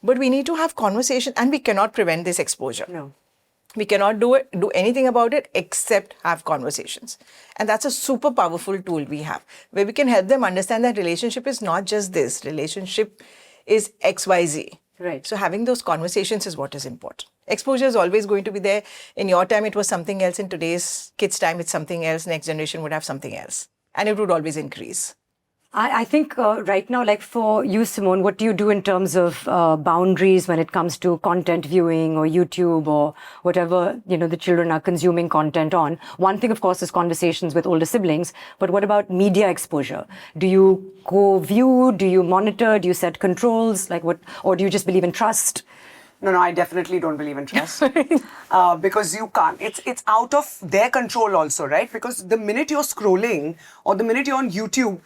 But we need to have conversation, and we cannot prevent this exposure. No. We cannot do anything about it except have conversations. And that's a super powerful tool we have, where we can help them understand that relationship is not just this. Relationship is XYZ. Right. So having those conversations is what is important. Exposure is always going to be there. In your time, it was something else. In today's kids' time, it's something else. Next generation would have something else. And it would always increase. I think right now, like for you, Simone, what do you do in terms of boundaries when it comes to content viewing or YouTube or whatever, the children are consuming content on? One thing, of course, is conversations with older siblings. But what about media exposure? Do you go view? Do you monitor? Do you set controls? Or do you just believe in trust? No, I definitely don't believe in trust. Because you can't. It's out of their control also, right? Because the minute you're scrolling or the minute you're on YouTube,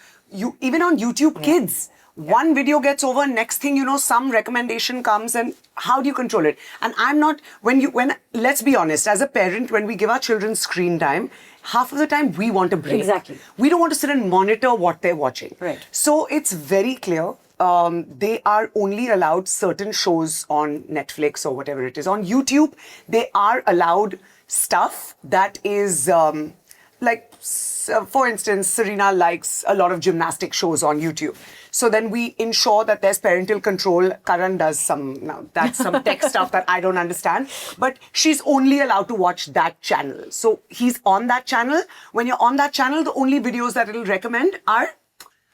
even on YouTube Kids, one video gets over, next thing you know, some recommendation comes, and how do you control it? And let's be honest, as a parent, when we give our children screen time, half of the time we want a break. Exactly. We don't want to sit and monitor what they're watching. Right. So it's very clear. They are only allowed certain shows on Netflix or whatever it is. On YouTube, they are allowed stuff that is for instance, Serena likes a lot of gymnastic shows on YouTube. So then we ensure that there's parental control. Karan does some tech stuff that I don't understand. But she's only allowed to watch that channel. So he's on that channel. When you're on that channel, the only videos that it'll recommend are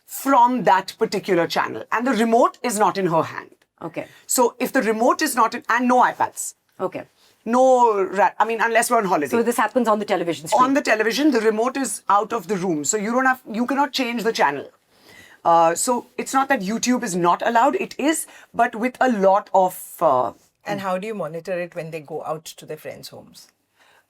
from that particular channel. And the remote is not in her hand. Okay. So if the remote is not in, and no iPads. Okay. Unless we're on holiday. So this happens on the television screen? On the television, the remote is out of the room. So you cannot change the channel. So it's not that YouTube is not allowed, it is, but with a lot of... And how do you monitor it when they go out to their friends' homes?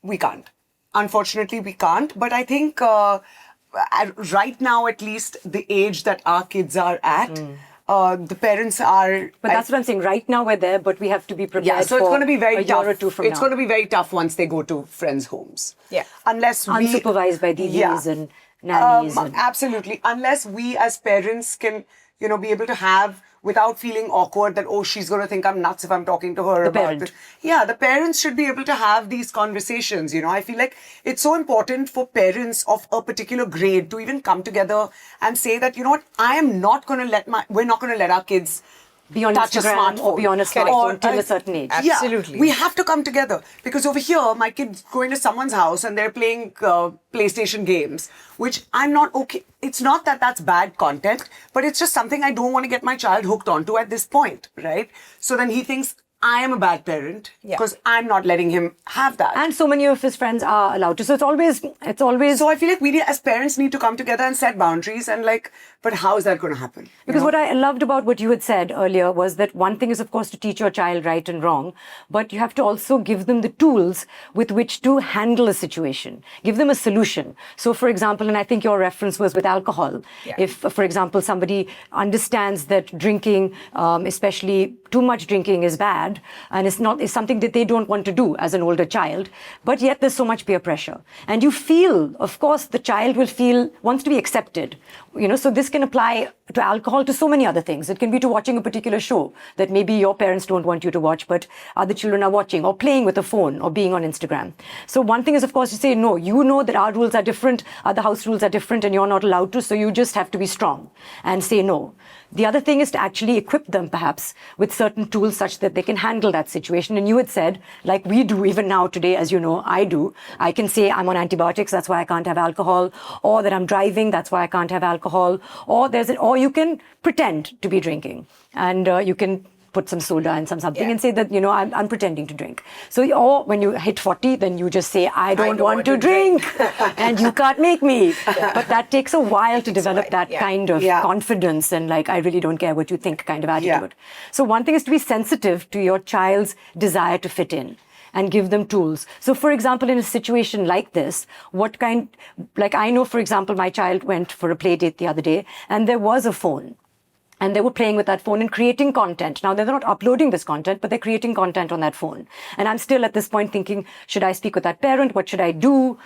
We can't. Unfortunately, we can't. But I think right now, at least, the age that our kids are at, the parents are... But that's what I'm saying. Right now we're there, but we have to be prepared so it's going to be very tough. year or two from it's now. going to be very tough once they go to friends' homes. Yeah. Unless we... Unsupervised by DDs and nannies. Absolutely. Unless we as parents can, be able to have, without feeling awkward that, she's going to think I'm nuts if I'm talking to her about this. Yeah, the parents should be able to have these conversations. I feel like it's so important for parents of a particular grade to even come together and say that, we're not going to let our kids be on touch Instagram a smartphone or be on a smartphone till a certain age. Absolutely. Yeah, we have to come together. Because over here, my kid's going to someone's house and they're playing PlayStation games, which I'm not okay. It's not that that's bad content, but it's just something I don't want to get my child hooked onto at this point, right? So then he thinks, I am a bad parent because I'm not letting him have that. And so many of his friends are allowed to. So it's always. So I feel like we as parents need to come together and set boundaries and but how is that going to happen? Because what I loved about what you had said earlier was that one thing is, of course, to teach your child right and wrong, but you have to also give them the tools with which to handle a situation. Give them a solution. So, for example, and I think your reference was with alcohol. Yeah. If, for example, somebody understands that drinking, especially too much drinking is bad, and it's something that they don't want to do as an older child, but yet there's so much peer pressure. And you feel, of course, the child wants to be accepted. So this can apply to alcohol, to so many other things. It can be to watching a particular show that maybe your parents don't want you to watch, but other children are watching, or playing with a phone, or being on Instagram. So one thing is, of course, to say no. You know that our rules are different, other house rules are different, and you're not allowed to, so you just have to be strong and say no. The other thing is to actually equip them, perhaps, with certain tools such that they can handle that situation. And you had said, like we do even now today, as you know, I do. I can say I'm on antibiotics, that's why I can't have alcohol, or that I'm driving, that's why I can't have alcohol, or you can pretend to be drinking, and you can put some soda and something and say that, I'm pretending to drink. So, or when you hit 40, then you just say, I don't want to drink and you can't make me. Yeah. But that takes a while to develop that kind of confidence and I really don't care what you think kind of attitude. So one thing is to be sensitive to your child's desire to fit in and give them tools. So, for example, in a situation like this, I know, for example, my child went for a play date the other day and there was a phone. And they were playing with that phone and creating content. Now, they're not uploading this content, but they're creating content on that phone. And I'm still at this point thinking, should I speak with that parent? What should I do?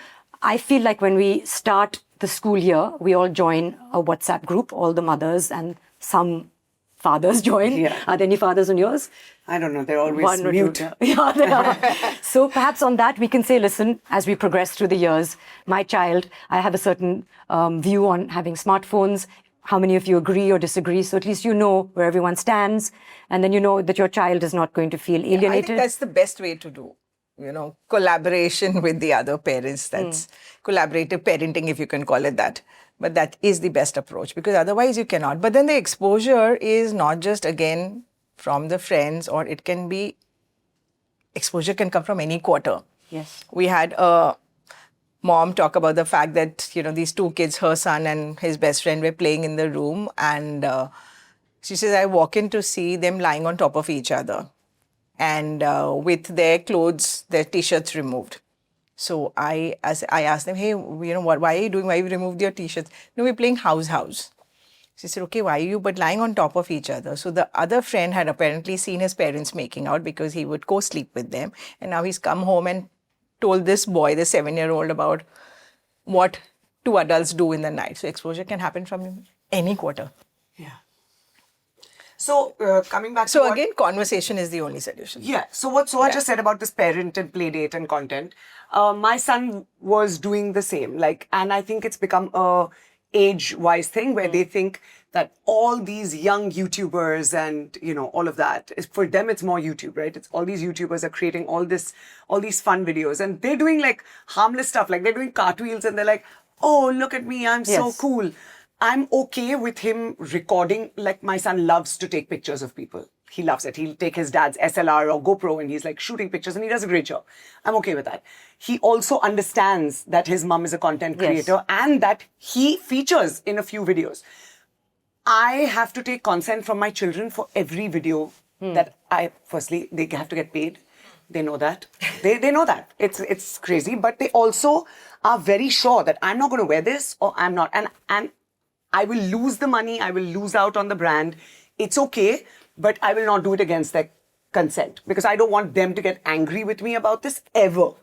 I feel like when we start the school year, we all join a WhatsApp group, all the mothers and some fathers join. Yeah. Are there any fathers on yours? I don't know. They're always mute. Yeah, they are. So perhaps on that, we can say, listen, as we progress through the years, my child, I have a certain view on having smartphones. How many of you agree or disagree? So at least you know where everyone stands, and then you know that your child is not going to feel alienated. I think that's the best way to do, collaboration with the other parents. That's collaborative parenting, if you can call it that. But that is the best approach, because otherwise you cannot. But then the exposure is not just, again, from the friends, or it can be, exposure can come from any quarter. Yes. We had a mom talk about the fact that, these two kids, her son and his best friend, were playing in the room. And she says, I walk in to see them lying on top of each other and with their clothes, their t-shirts removed. So I asked them, hey, why are you doing, why you removed your t-shirts? No, we're playing house. She said, okay, why are you but lying on top of each other? So the other friend had apparently seen his parents making out because he would co-sleep with them. And now he's come home and told this boy, the 7-year-old, about what two adults do in the night. So exposure can happen from any quarter. Yeah. So coming back to again, conversation is the only solution. Yeah. So what Soha just said about this parent and play date and content, my son was doing the same. And I think it's become a age-wise thing where they think that all these young YouTubers and, all of that, for them, it's more YouTube, right? It's all these YouTubers are creating all these fun videos, and they're doing harmless stuff. They're doing cartwheels and they're like, oh, look at me, I'm so cool. I'm okay with him recording. My son loves to take pictures of people. He loves it. He'll take his dad's SLR or GoPro and he's shooting pictures, and he does a great job. I'm okay with that. He also understands that his mom is a content creator and that he features in a few videos. I have to take consent from my children for every video that firstly, they have to get paid. They know that. They know that. It's crazy, but they also are very sure that I'm not going to wear this or I'm not. And I will lose the money. I will lose out on the brand. It's okay, but I will not do it against their consent because I don't want them to get angry with me about this ever.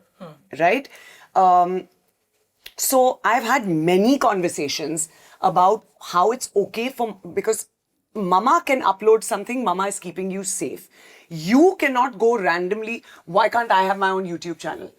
Right? So I've had many conversations about how it's okay because mama can upload something, mama is keeping you safe. You cannot go randomly, why can't I have my own YouTube channel?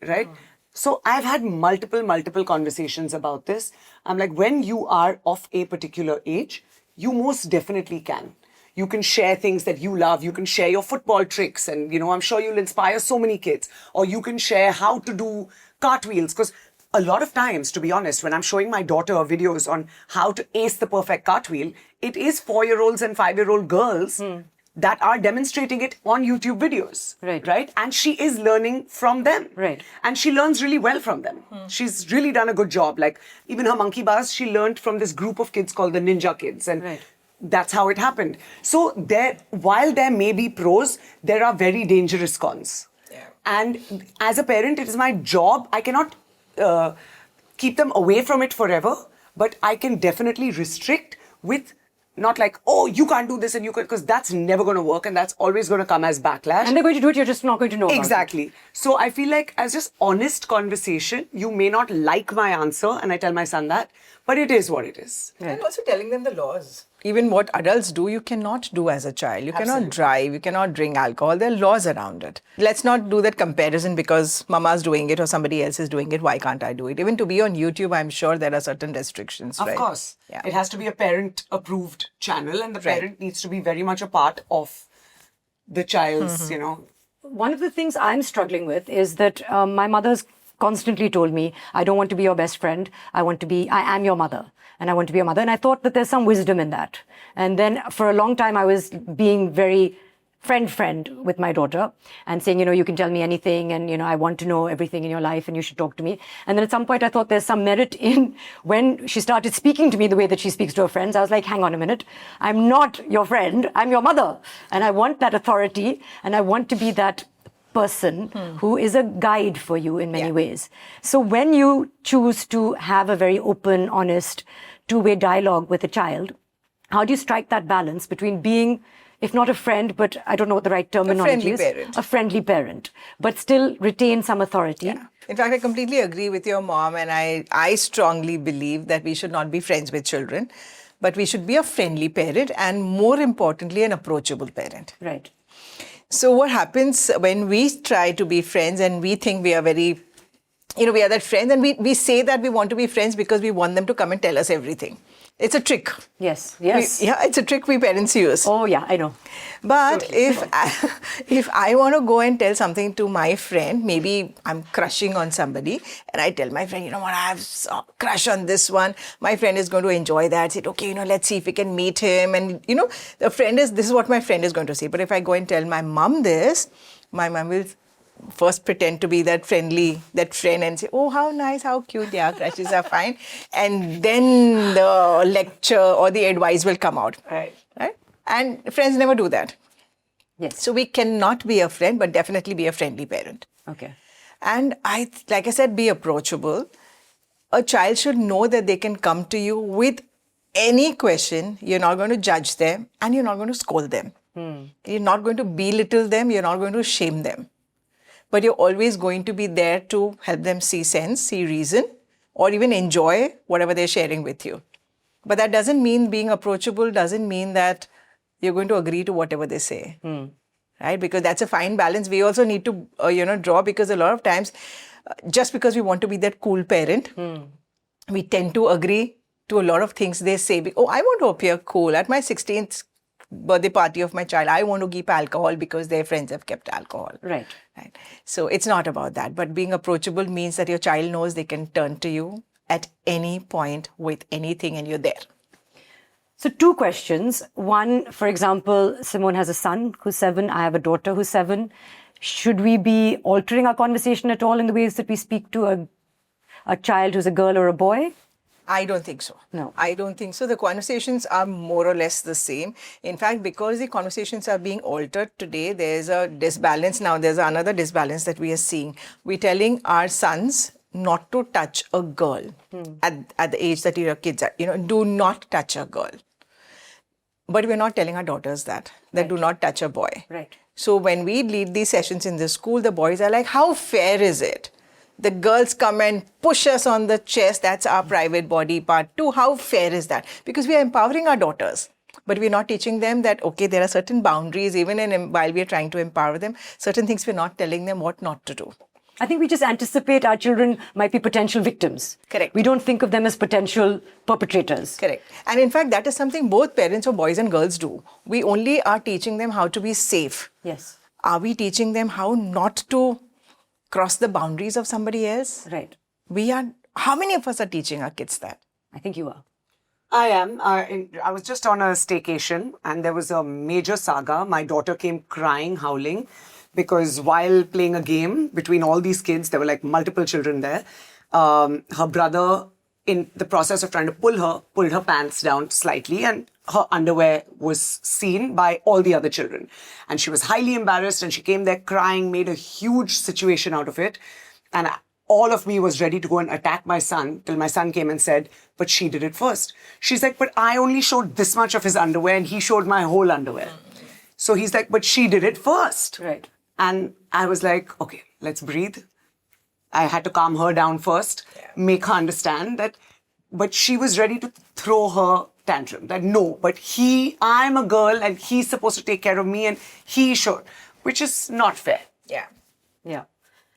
Right? So I've had multiple conversations about this. I'm like, when you are of a particular age, you most definitely can. You can share things that you love. You can share your football tricks and, I'm sure you'll inspire so many kids. Or you can share how to do cartwheels. Because a lot of times, to be honest, when I'm showing my daughter videos on how to ace the perfect cartwheel, it is 4-year-olds and 5-year-old girls that are demonstrating it on YouTube videos. Right? And she is learning from them. Right. And she learns really well from them. She's really done a good job. Even her monkey bars, she learned from this group of kids called the Ninja Kids. And that's how it happened. So while there may be pros, there are very dangerous cons. Yeah. And as a parent, it is my job. I cannot keep them away from it forever, but I can definitely restrict with Not like, oh, you can't do this and you could, because that's never going to work and that's always going to come as backlash. And they're going to do it, you're just not going to know about it. Exactly. So I feel like as just honest conversation, you may not like my answer, and I tell my son that, but it is what it is. And also telling them the laws. Even what adults do, you cannot do as a child. You cannot drive, you cannot drink alcohol. There are laws around it. Let's not do that comparison because mama's doing it or somebody else is doing it. Why can't I do it? Even to be on YouTube, I'm sure there are certain restrictions, Of right? course. Yeah. It has to be a parent-approved channel, and the parent needs to be very much a part of the child's, One of the things I'm struggling with is that my mother's constantly told me, I don't want to be your best friend. I am your mother. And I want to be a mother. And I thought that there's some wisdom in that. And then for a long time, I was being very friend with my daughter and saying, you can tell me anything. And, I want to know everything in your life and you should talk to me. And then at some point, I thought there's some merit in when she started speaking to me the way that she speaks to her friends. I was like, hang on a minute. I'm not your friend. I'm your mother. And I want that authority. And I want to be that person who is a guide for you in many ways. So when you choose to have a very open, honest, two-way dialogue with a child, how do you strike that balance between being, if not a friend, but I don't know what the right terminology is, a friendly parent, but still retain some authority? Yeah. In fact, I completely agree with your mom, and I strongly believe that we should not be friends with children, but we should be a friendly parent and, more importantly, an approachable parent. Right. So what happens when we try to be friends and we think we are very, we are that friends, and we say that we want to be friends because we want them to come and tell us everything. It's a trick. Yes. It's a trick we parents use. Oh, yeah, I know. But if I want to go and tell something to my friend, maybe I'm crushing on somebody, and I tell my friend, you know what, I have a crush on this one. My friend is going to enjoy that. Say, okay, let's see if we can meet him. And, this is what my friend is going to say. But if I go and tell my mom this, my mom will first pretend to be that friend and say, oh, how nice, how cute, yeah, crushes are fine. And then the lecture or the advice will come out. Right. And friends never do that. Yes. So we cannot be a friend, but definitely be a friendly parent. Okay. And like I said, be approachable. A child should know that they can come to you with any question. You're not going to judge them and you're not going to scold them. You're not going to belittle them. You're not going to shame them. But you're always going to be there to help them see sense, see reason, or even enjoy whatever they're sharing with you. But that doesn't mean being approachable, doesn't mean that you're going to agree to whatever they say, right? Because that's a fine balance. We also need to, draw, because a lot of times, just because we want to be that cool parent, we tend to agree to a lot of things they say. Oh, I want to appear cool. At my 16th birthday party of my child, I want to keep alcohol because their friends have kept alcohol. Right. So it's not about that. But being approachable means that your child knows they can turn to you at any point with anything and you're there. So 2 questions. One, for example, Simone has a son who's 7. I have a daughter who's 7. Should we be altering our conversation at all in the ways that we speak to a child who's a girl or a boy? I don't think so. No. I don't think so. The conversations are more or less the same. In fact, because the conversations are being altered today, there's a disbalance now. There's another disbalance that we are seeing. We're telling our sons not to touch a girl at the age that your kids are. Do not touch a girl. But we're not telling our daughters that do not touch a boy. Right. So when we lead these sessions in the school, the boys are like, how fair is it? The girls come and push us on the chest. That's our private body part too. How fair is that? Because we are empowering our daughters. But we're not teaching them that, okay, there are certain boundaries, even while we're trying to empower them, certain things we're not telling them what not to do. I think we just anticipate our children might be potential victims. Correct. We don't think of them as potential perpetrators. Correct. And in fact, that is something both parents of boys and girls do. We only are teaching them how to be safe. Yes. Are we teaching them how not to cross the boundaries of somebody else? Right. How many of us are teaching our kids that? I think you are. I am. I was just on a staycation and there was a major saga. My daughter came crying, howling, because while playing a game between all these kids, there were like multiple children there. Her brother, in the process of trying to pulled her pants down slightly and her underwear was seen by all the other children. And she was highly embarrassed and she came there crying, made a huge situation out of it. And all of me was ready to go and attack my son till my son came and said, but she did it first. She's like, but I only showed this much of his underwear and he showed my whole underwear. So he's like, but she did it first. Right. And I was like, okay, let's breathe. I had to calm her down first, make her understand that, but she was ready to throw her tantrum that no, but I'm a girl and he's supposed to take care of me and he should, which is not fair. Yeah. Yeah.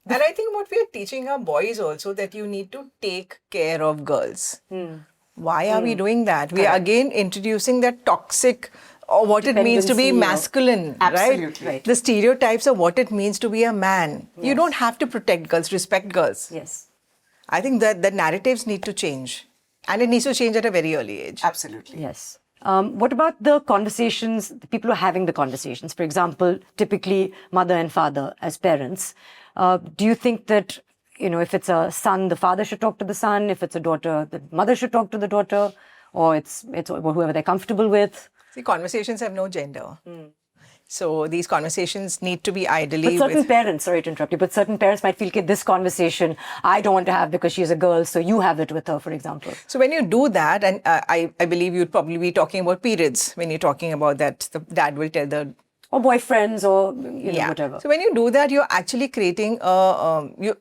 And I think what we are teaching our boys also that you need to take care of girls. Why are we doing that? We are again introducing that toxic or what it means to be Dependency, masculine, Absolutely. Right. The stereotypes of what it means to be a man. You don't have to protect girls, respect girls. Yes. I think that the narratives need to change. And it needs to change at a very early age. Absolutely. Yes. What about the conversations, the people who are having the conversations? For example, typically mother and father as parents. Do you think that, if it's a son, the father should talk to the son? If it's a daughter, the mother should talk to the daughter? Or it's whoever they're comfortable with? See, conversations have no gender. So these conversations need to be ideally But certain parents, sorry to interrupt you, but certain parents might feel, okay, this conversation I don't want to have because she's a girl, so you have it with her, for example. So when you do that, and I believe you'd probably be talking about periods when you're talking about that, the dad will tell the... Or boyfriends or whatever. So when you do that, you're actually creating you're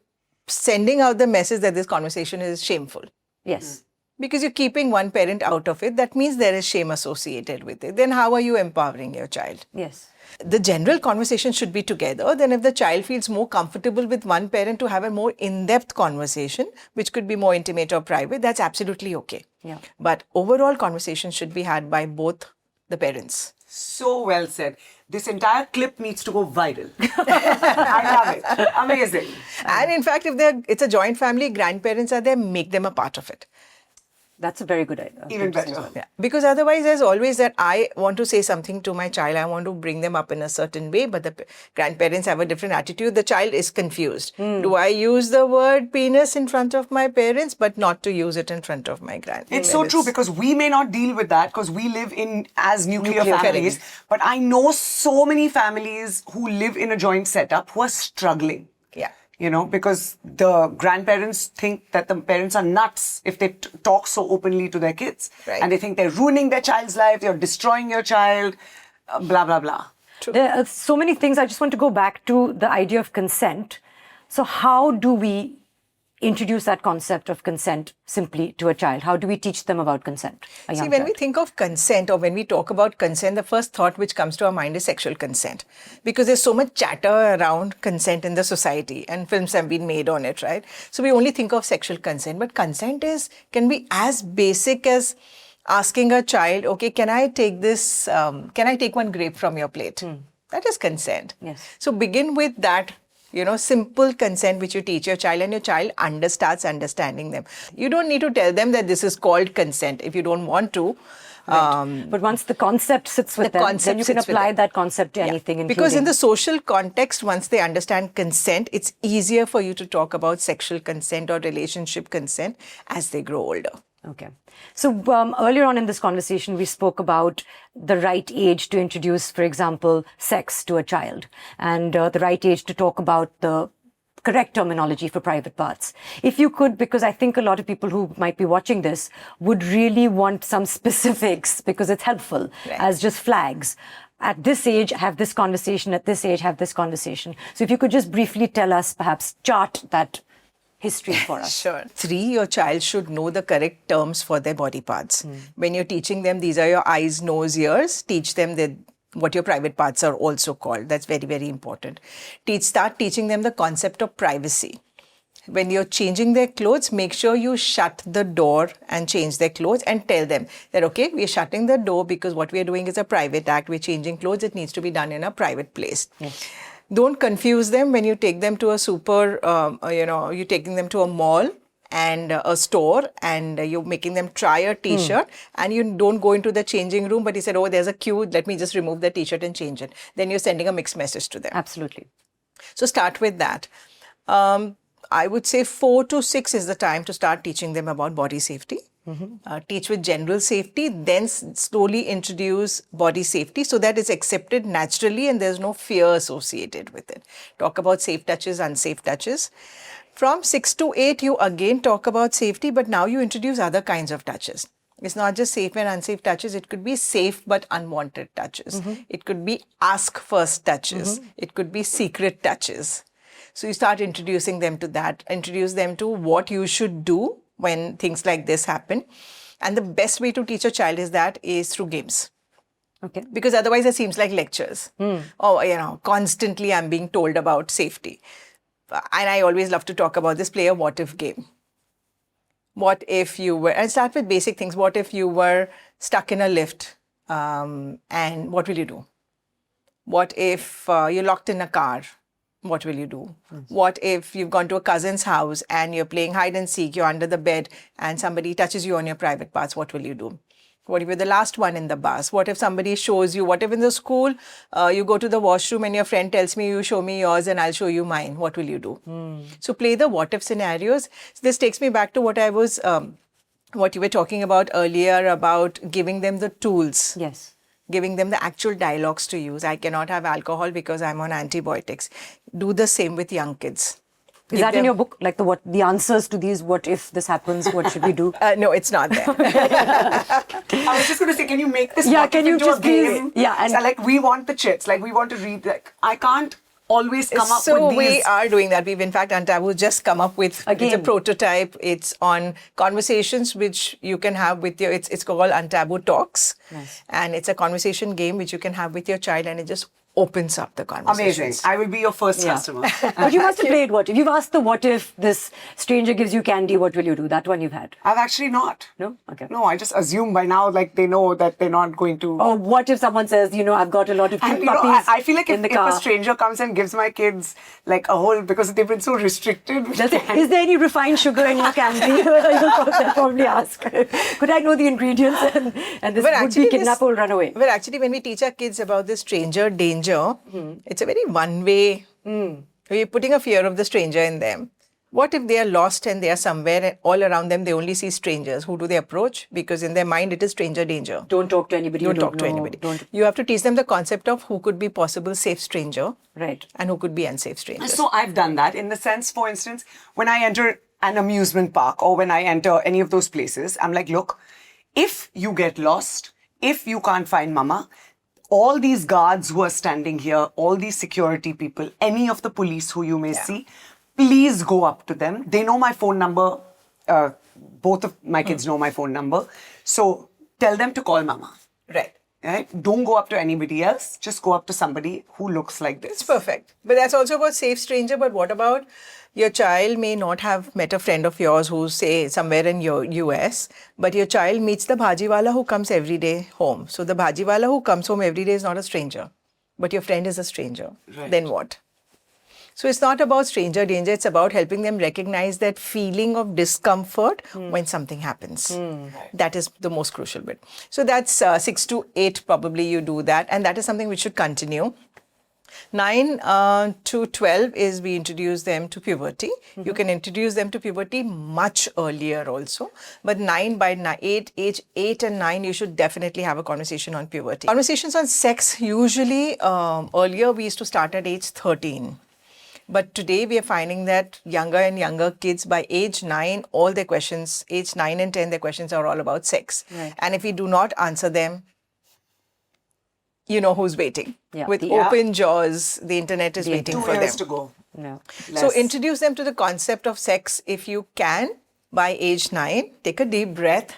sending out the message that this conversation is shameful. Yes. Because you're keeping one parent out of it, that means there is shame associated with it. Then how are you empowering your child? Yes. The general conversation should be together. Then if the child feels more comfortable with one parent to have a more in-depth conversation, which could be more intimate or private, that's absolutely okay. Yeah. But overall conversation should be had by both the parents. So well said. This entire clip needs to go viral. I love it. Amazing. And in fact, if it's a joint family, grandparents are there, make them a part of it. That's a very good idea. Even better. Yeah. Because otherwise there's always that I want to say something to my child, I want to bring them up in a certain way, but the grandparents have a different attitude. The child is confused. Do I use the word penis in front of my parents, but not to use it in front of my grandparents? It's so true because we may not deal with that because we live as nuclear families. But I know so many families who live in a joint setup who are struggling. Yeah. Because the grandparents think that the parents are nuts if they talk so openly to their kids. Right. And they think they're ruining their child's life, you're destroying your child, blah, blah, blah. There are so many things. I just want to go back to the idea of consent. So how do we introduce that concept of consent simply to a child? How do we teach them about consent? See, when we think of consent or when we talk about consent, the first thought which comes to our mind is sexual consent. Because there's so much chatter around consent in the society and films have been made on it, right? So we only think of sexual consent. But consent can be as basic as asking a child, okay, can I take one grape from your plate? That is consent. Yes. So begin with that. Simple consent which you teach your child and your child starts understanding them. You don't need to tell them that this is called consent if you don't want to. Right. But once the concept sits with them, then you can apply that concept to anything. Because in the social context, once they understand consent, it's easier for you to talk about sexual consent or relationship consent as they grow older. Okay. So earlier on in this conversation, we spoke about the right age to introduce, for example, sex to a child and the right age to talk about the correct terminology for private parts. If you could, because I think a lot of people who might be watching this would really want some specifics because it's helpful as just flags. At this age, have this conversation. At this age, have this conversation. So if you could just briefly tell us, perhaps chart that history for us. Sure. 3, your child should know the correct terms for their body parts. When you're teaching them, these are your eyes, nose, ears, teach them what your private parts are also called. That's very, very important. Start teaching them the concept of privacy. When you're changing their clothes, make sure you shut the door and change their clothes and tell them that, okay, we're shutting the door because what we're doing is a private act. We're changing clothes. It needs to be done in a private place. Yes. Don't confuse them when you take them to a you're taking them to a mall and a store and you're making them try a t-shirt and you don't go into the changing room, but you said, oh, there's a queue, let me just remove the t-shirt and change it. Then you're sending a mixed message to them. Absolutely. So start with that. I would say 4 to 6 is the time to start teaching them about body safety. Teach with general safety, then slowly introduce body safety so that it's accepted naturally and there's no fear associated with it. Talk about safe touches, unsafe touches. From 6 to 8, you again talk about safety, but now you introduce other kinds of touches. It's not just safe and unsafe touches. It could be safe but unwanted touches. It could be ask first touches. It could be secret touches. So you start introducing them to that, introduce them to what you should do when things like this happen. And the best way to teach a child is through games. Okay. Because otherwise it seems like lectures. Oh, constantly I'm being told about safety. And I always love to talk about this, play a what if game. What if you were, and start with basic things. What if you were stuck in a lift and what will you do? What if you're locked in a car? What will you do? What if you've gone to a cousin's house and you're playing hide and seek, you're under the bed and somebody touches you on your private parts? What will you do? What if you're the last one in the bus? What if somebody shows you? What if in the school you go to the washroom and your friend tells me, you show me yours and I'll show you mine? What will you do? So play the what if scenarios. This takes me back to what I was, what you were talking about earlier about giving them the tools. Yes. Giving them the actual dialogues to use. I cannot have alcohol because I'm on antibiotics. Do the same with young kids. Is that in your book? Like the answers to these, what if this happens, what should we do? No, it's not there. I was just going to say, can you make this can you into just a game? Yeah. And so, like, we want the chits. Like, we want to read. Like, I can't always come up So with these. we are doing that. We've in fact, Untaboo just come up with Again. It's a prototype. It's on conversations which you can have with your, it's called Untaboo Talks. Nice. And it's a conversation game which you can have with your child and it just opens up the conversation. Amazing. I will be your first customer. But you must have played what if. You've asked the what if this stranger gives you candy, what will you do? That one you've had. I've actually not. No? Okay. No, I just assume by now, like, they know that they're not going to. Or what if someone says, I've got a lot of And cute puppies I feel like in if the car. a stranger comes and gives my kids like a whole, because they've been so restricted. They'll say, is there any refined sugar in your candy? They'll probably ask. Could I know the ingredients? And this would-be kidnapper will run away. But actually, when we teach our kids about the stranger danger, it's a very one-way. We're putting a fear of the stranger in them. What if they are lost and they are somewhere and all around them they only see strangers? Who do they approach? Because in their mind it is stranger danger. Don't talk to anybody. Don't talk to anybody. You have to teach them the concept of who could be possible safe stranger. Right. And who could be unsafe stranger. So I've done that in the sense, for instance, when I enter an amusement park or when I enter any of those places, I'm like, look, if you get lost, if you can't find mama, all these guards who are standing here, all these security people, any of the police who you may see, please go up to them. They know my phone number. Both of my kids know my phone number. So tell them to call mama. Right. Right? Don't go up to anybody else. Just go up to somebody who looks like this. It's perfect. But that's also about safe stranger. But what about your child may not have met a friend of yours who's, say, somewhere in your US, but your child meets the bhajiwala who comes every day home. So the bhajiwala who comes home every day is not a stranger, but your friend is a stranger. Right. Then what? So it's not about stranger danger. It's about helping them recognize that feeling of discomfort when something happens. That is the most crucial bit. So that's 6 to 8 probably you do that. And that is something which should continue. 9 to 12 is we introduce them to puberty. You can introduce them to puberty much earlier also. But age 8 and 9, you should definitely have a conversation on puberty. Conversations on sex, usually earlier we used to start at age 13. But today we are finding that younger and younger kids by age 9, all their questions, age 9 and 10, their questions are all about sex. Right. And if we do not answer them, you know who's waiting. Yeah. With open jaws, the internet is waiting 2 for years them. to go. No. So introduce them to the concept of sex if you can by age 9. Take a deep breath.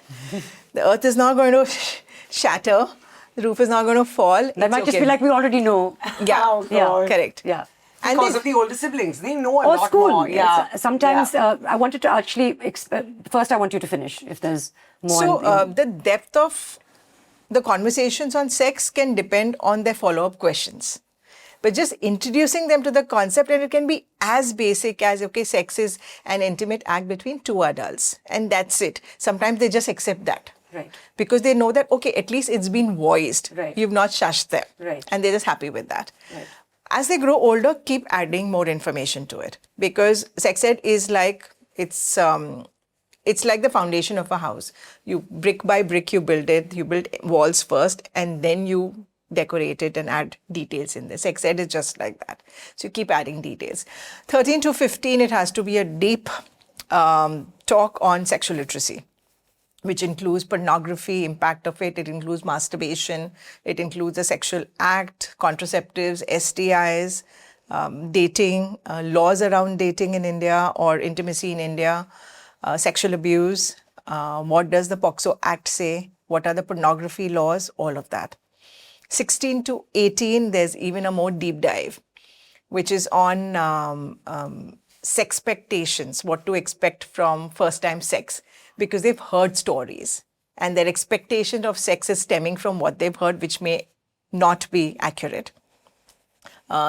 The earth is not going to shatter. The roof is not going to fall. That might just be like we already know. Yeah, Oh, God. correct. Yeah. And Because of the older siblings. They know a Or lot school. more. Yeah. Sometimes I wanted to actually, first I want you to finish if there's more. So the depth of the conversations on sex can depend on their follow-up questions. But just introducing them to the concept, and it can be as basic as, okay, sex is an intimate act between two adults. And that's it. Sometimes they just accept that. Right. Because they know that, okay, at least it's been voiced. Right. You've not shushed them. Right. And they're just happy with that. Right. As they grow older, keep adding more information to it. Because sex ed is like, it's like the foundation of a house. You brick by brick, you build it. You build walls first, and then you decorate it and add details in this. Sex ed is just like that. So you keep adding details. 13 to 15, it has to be a deep talk on sexual literacy, which includes pornography, impact of it. It includes masturbation. It includes the sexual act, contraceptives, STIs, dating, laws around dating in India or intimacy in India, sexual abuse. What does the POCSO Act say? What are the pornography laws? All of that. 16 to 18, there's even a more deep dive, which is on sex expectations, what to expect from first-time sex, because they've heard stories and their expectation of sex is stemming from what they've heard, which may not be accurate.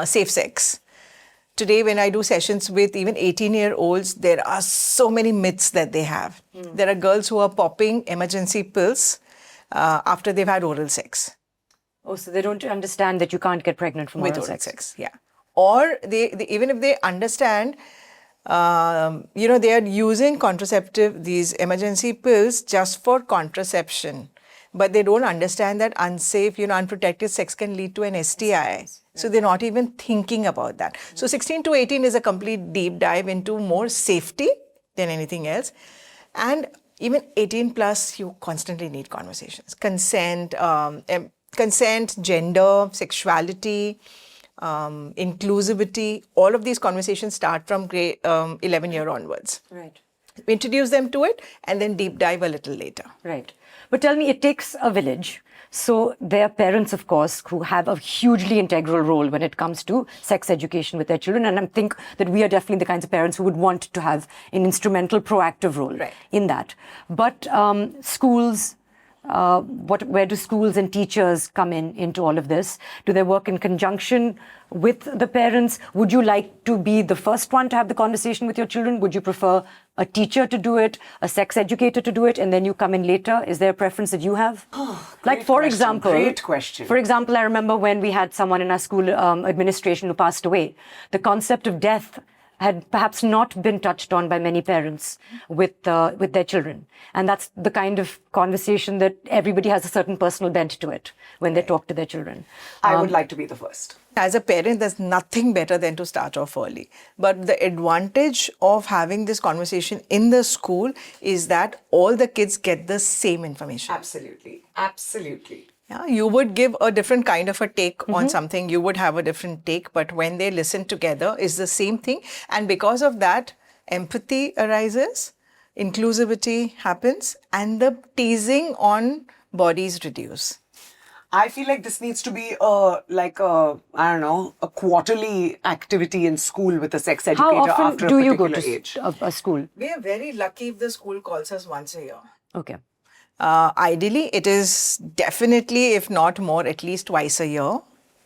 Safe sex. Today, when I do sessions with even 18-year-olds, there are so many myths that they have. There are girls who are popping emergency pills after they've had oral sex. Oh, so they don't understand that you can't get pregnant from With oral oral sex. sex. Yeah. Or they even if they understand, they are using these emergency pills just for contraception. But they don't understand that unsafe, unprotected sex can lead to an STI. So they're not even thinking about that. So 16 to 18 is a complete deep dive into more safety than anything else. And even 18 plus, you constantly need conversations. Consent, gender, sexuality, inclusivity, all of these conversations start from grade 11-year onwards. Right. Introduce them to it and then deep dive a little later. Right. But tell me, it takes a village. So there are parents, of course, who have a hugely integral role when it comes to sex education with their children. And I think that we are definitely the kinds of parents who would want to have an instrumental, proactive role in that. But schools, where do schools and teachers come into all of this? Do they work in conjunction with the parents? Would you like to be the first one to have the conversation with your children? Would you prefer a teacher to do it, a sex educator to do it, and then you come in later? Is there a preference that you have? Great question. For example, I remember when we had someone in our school administration who passed away, the concept of death had perhaps not been touched on by many parents with their children. And that's the kind of conversation that everybody has a certain personal bent to it when they talk to their children. I would like to be the first. As a parent, there's nothing better than to start off early. But the advantage of having this conversation in the school is that all the kids get the same information. Absolutely. Absolutely. Yeah, you would give a different kind of a take on something. You would have a different take, but when they listen together, it's the same thing. And because of that, empathy arises, inclusivity happens, and the teasing on bodies reduce. I feel like this needs to be a quarterly activity in school with a sex educator How often after do a you go particular to age. a school? We are very lucky if the school calls us once a year. Okay. Ideally, it is definitely, if not more, at least twice a year.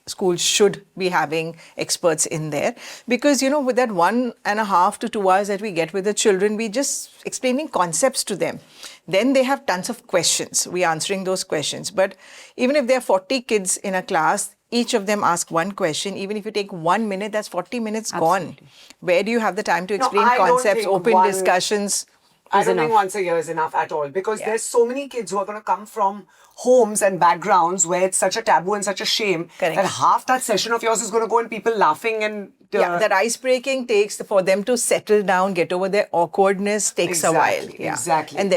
Schools should be having experts in there because, with that 1.5 to 2 hours that we get with the children, we just explaining concepts to them. Then they have tons of questions. We are answering those questions. But even if there are 40 kids in a class, each of them ask one question. Even if you take 1 minute, that's 40 minutes gone. Where do you have the time to explain concepts, open discussions? I don't think once a year is enough at all because there's so many kids who are going to come from homes and backgrounds where it's such a taboo and such a shame that half that session of yours is going to go in people laughing and... that ice breaking takes for them to settle down, get over their awkwardness takes a while. Exactly. And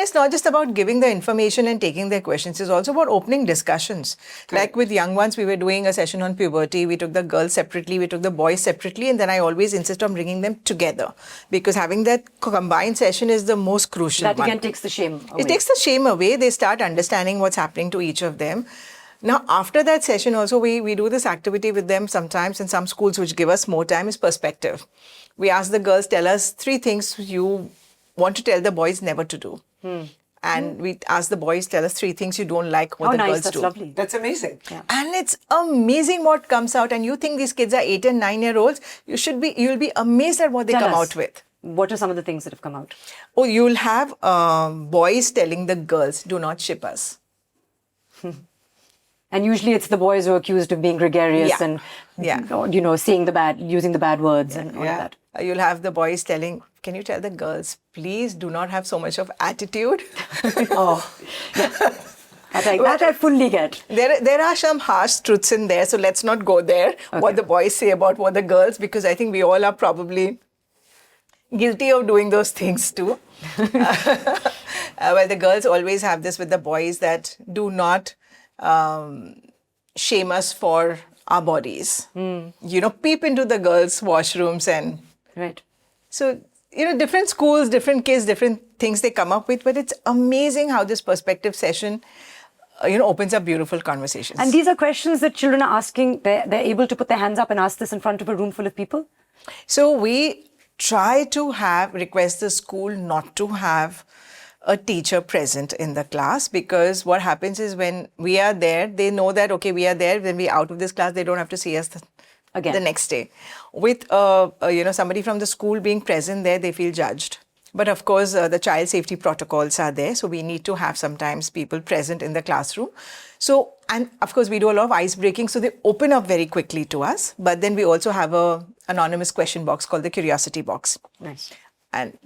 it's not just about giving the information and taking their questions. It's also about opening discussions. Like with young ones, we were doing a session on puberty. We took the girls separately, we took the boys separately, and then I always insist on bringing them together because having that combined session is the most crucial one. That again takes the shame away. It takes the shame away. They start understanding what's happening to each of them. Now, after that session also, we do this activity with them sometimes in some schools which give us more time is perspective. We ask the girls, tell us 3 things you want to tell the boys never to do. And we ask the boys, tell us 3 things you don't like what the girls that's do. Lovely. That's amazing. Yeah. And it's amazing what comes out. And you think these kids are 8 and 9-year-olds, you'll be amazed at what they come out with. What are some of the things that have come out? Oh, you'll have boys telling the girls, do not ship us. And usually it's the boys who are accused of being gregarious and, saying using the bad words and all of that. You'll have the boys telling, can you tell the girls, please do not have so much of attitude? That I fully get. There are some harsh truths in there, so let's not go there. What the boys say about what the girls, because I think we all are probably guilty of doing those things too. Well, the girls always have this with the boys that do not shame us for our bodies. Peep into the girls' washrooms and... Right. So, different schools, different kids, different things they come up with, but it's amazing how this perspective session, opens up beautiful conversations. And these are questions that children are asking. They're able to put their hands up and ask this in front of a room full of people? So we try to request the school not to have a teacher present in the class, because what happens is when we are there, they know that, okay, we are there. When we're out of this class, they don't have to see us again the next day. With somebody from the school being present there, they feel judged. But of course, the child safety protocols are there. So we need to have sometimes people present in the classroom. So, and of course, we do a lot of ice breaking. So they open up very quickly to us. But then we also have a anonymous question box called the curiosity box. Nice. And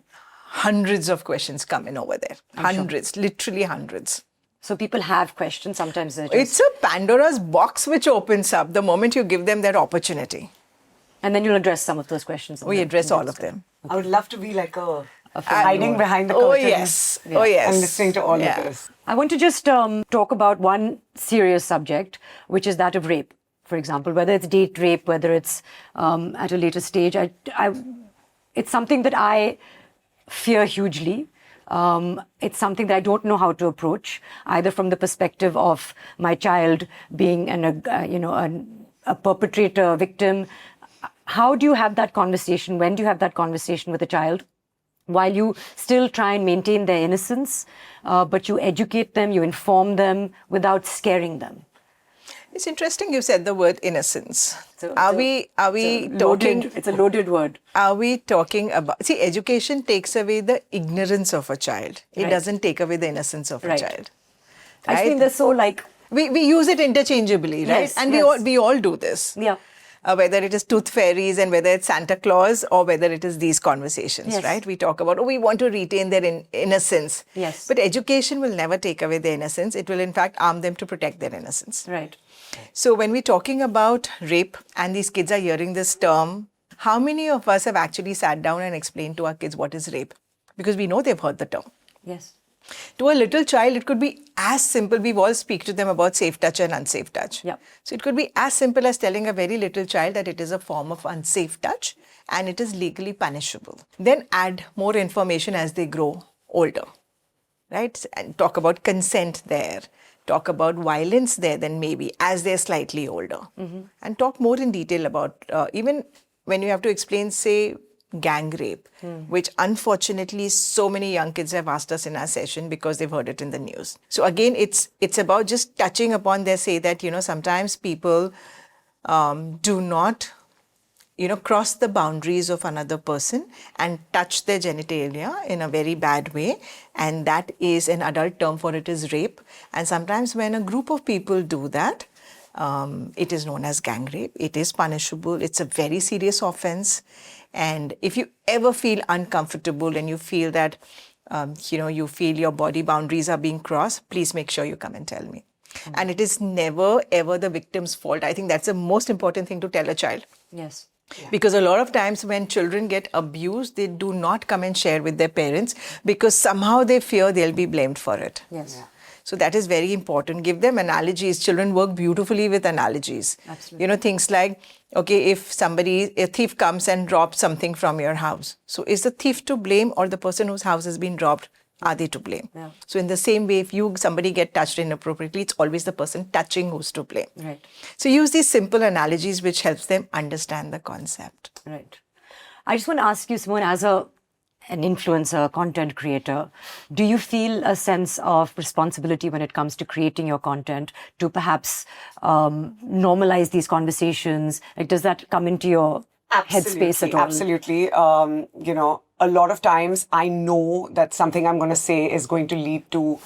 hundreds of questions come in over there. Hundreds, literally hundreds. So people have questions. Sometimes they're It's a Pandora's box which opens up the moment you give them that opportunity. And then you'll address some of those questions. We address all of them. I would love to be like hiding behind the curtain. Oh, yes. Yeah. Oh, yes. And listening to all of this. I want to just talk about one serious subject, which is that of rape, for example, whether it's date rape, whether it's at a later stage. It's something that I fear hugely. It's something that I don't know how to approach, either from the perspective of my child being a perpetrator, a victim. How do you have that conversation? When do you have that conversation with a child? While you still try and maintain their innocence, but you educate them, you inform them without scaring them. It's interesting you said the word innocence. So, are we talking? It's a loaded word. Are we talking about? See, education takes away the ignorance of a child. It doesn't take away the innocence of a child. I think they're so we use it interchangeably, right? Yes, and yes. we all do this. Yeah. Whether it is tooth fairies and whether it's Santa Claus or whether it is these conversations, Yes. right? We talk about, we want to retain their innocence. Yes. But education will never take away their innocence. It will, in fact, arm them to protect their innocence. Right. So when we're talking about rape and these kids are hearing this term, how many of us have actually sat down and explained to our kids what is rape? Because we know they've heard the term. Yes. To a little child, it could be as simple. We've all speak to them about safe touch and unsafe touch. Yeah. So it could be as simple as telling a very little child that it is a form of unsafe touch and it is legally punishable. Then add more information as they grow older, right? And talk about consent there. Talk about violence there then maybe as they're slightly older. Mm-hmm. And talk more in detail about even when you have to explain, say, gang rape, which unfortunately so many young kids have asked us in our session because they've heard it in the news. So again, it's about just touching upon there, say that, sometimes people do not, cross the boundaries of another person and touch their genitalia in a very bad way. And that is an adult term for it is rape. And sometimes when a group of people do that, it is known as gang rape. It is punishable. It's a very serious offense. And if you ever feel uncomfortable and you feel that, you feel your body boundaries are being crossed, please make sure you come and tell me. Mm-hmm. And it is never, ever the victim's fault. I think that's the most important thing to tell a child. Yes. Yeah. Because a lot of times when children get abused, they do not come and share with their parents because somehow they fear they'll be blamed for it. Yes. Yeah. So that is very important. Give them analogies. Children work beautifully with analogies. Absolutely. Things like, okay, if a thief comes and robs something from your house. So is the thief to blame or the person whose house has been robbed? Are they to blame? Yeah. So in the same way, if somebody get touched inappropriately, it's always the person touching who's to blame. Right. So use these simple analogies which helps them understand the concept. Right. I just want to ask you, Simone, as an influencer, content creator, do you feel a sense of responsibility when it comes to creating your content to perhaps normalize these conversations? Does that come into your headspace at all? Absolutely. A lot of times I know that something I'm going to say is going to lead to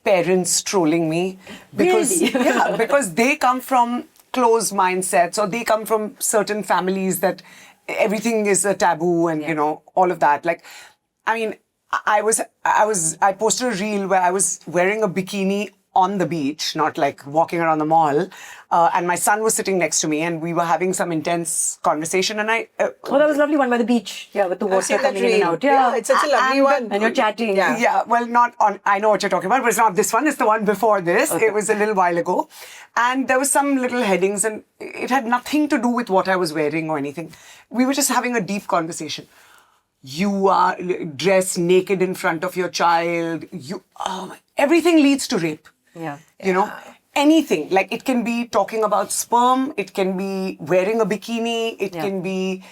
parents trolling me because, really? because they come from closed mindsets or they come from certain families that everything is a taboo and, all of that. I posted a reel where I was wearing a bikini on the beach, not like walking around the mall. And my son was sitting next to me, and we were having some intense conversation. And Oh, that was a lovely one by the beach. Yeah, with the water seen that coming in and reel. out. Yeah, It's such a lovely one. And you're chatting. Yeah, well, not on. I know what you're talking about, but it's not this one. It's the one before this. Okay. It was a little while ago, and there was some little headings, and it had nothing to do with what I was wearing or anything. We were just having a deep conversation. You are dressed naked in front of your child. Everything leads to rape. Yeah. You know, anything. Like, it can be talking about sperm. It can be wearing a bikini. It can be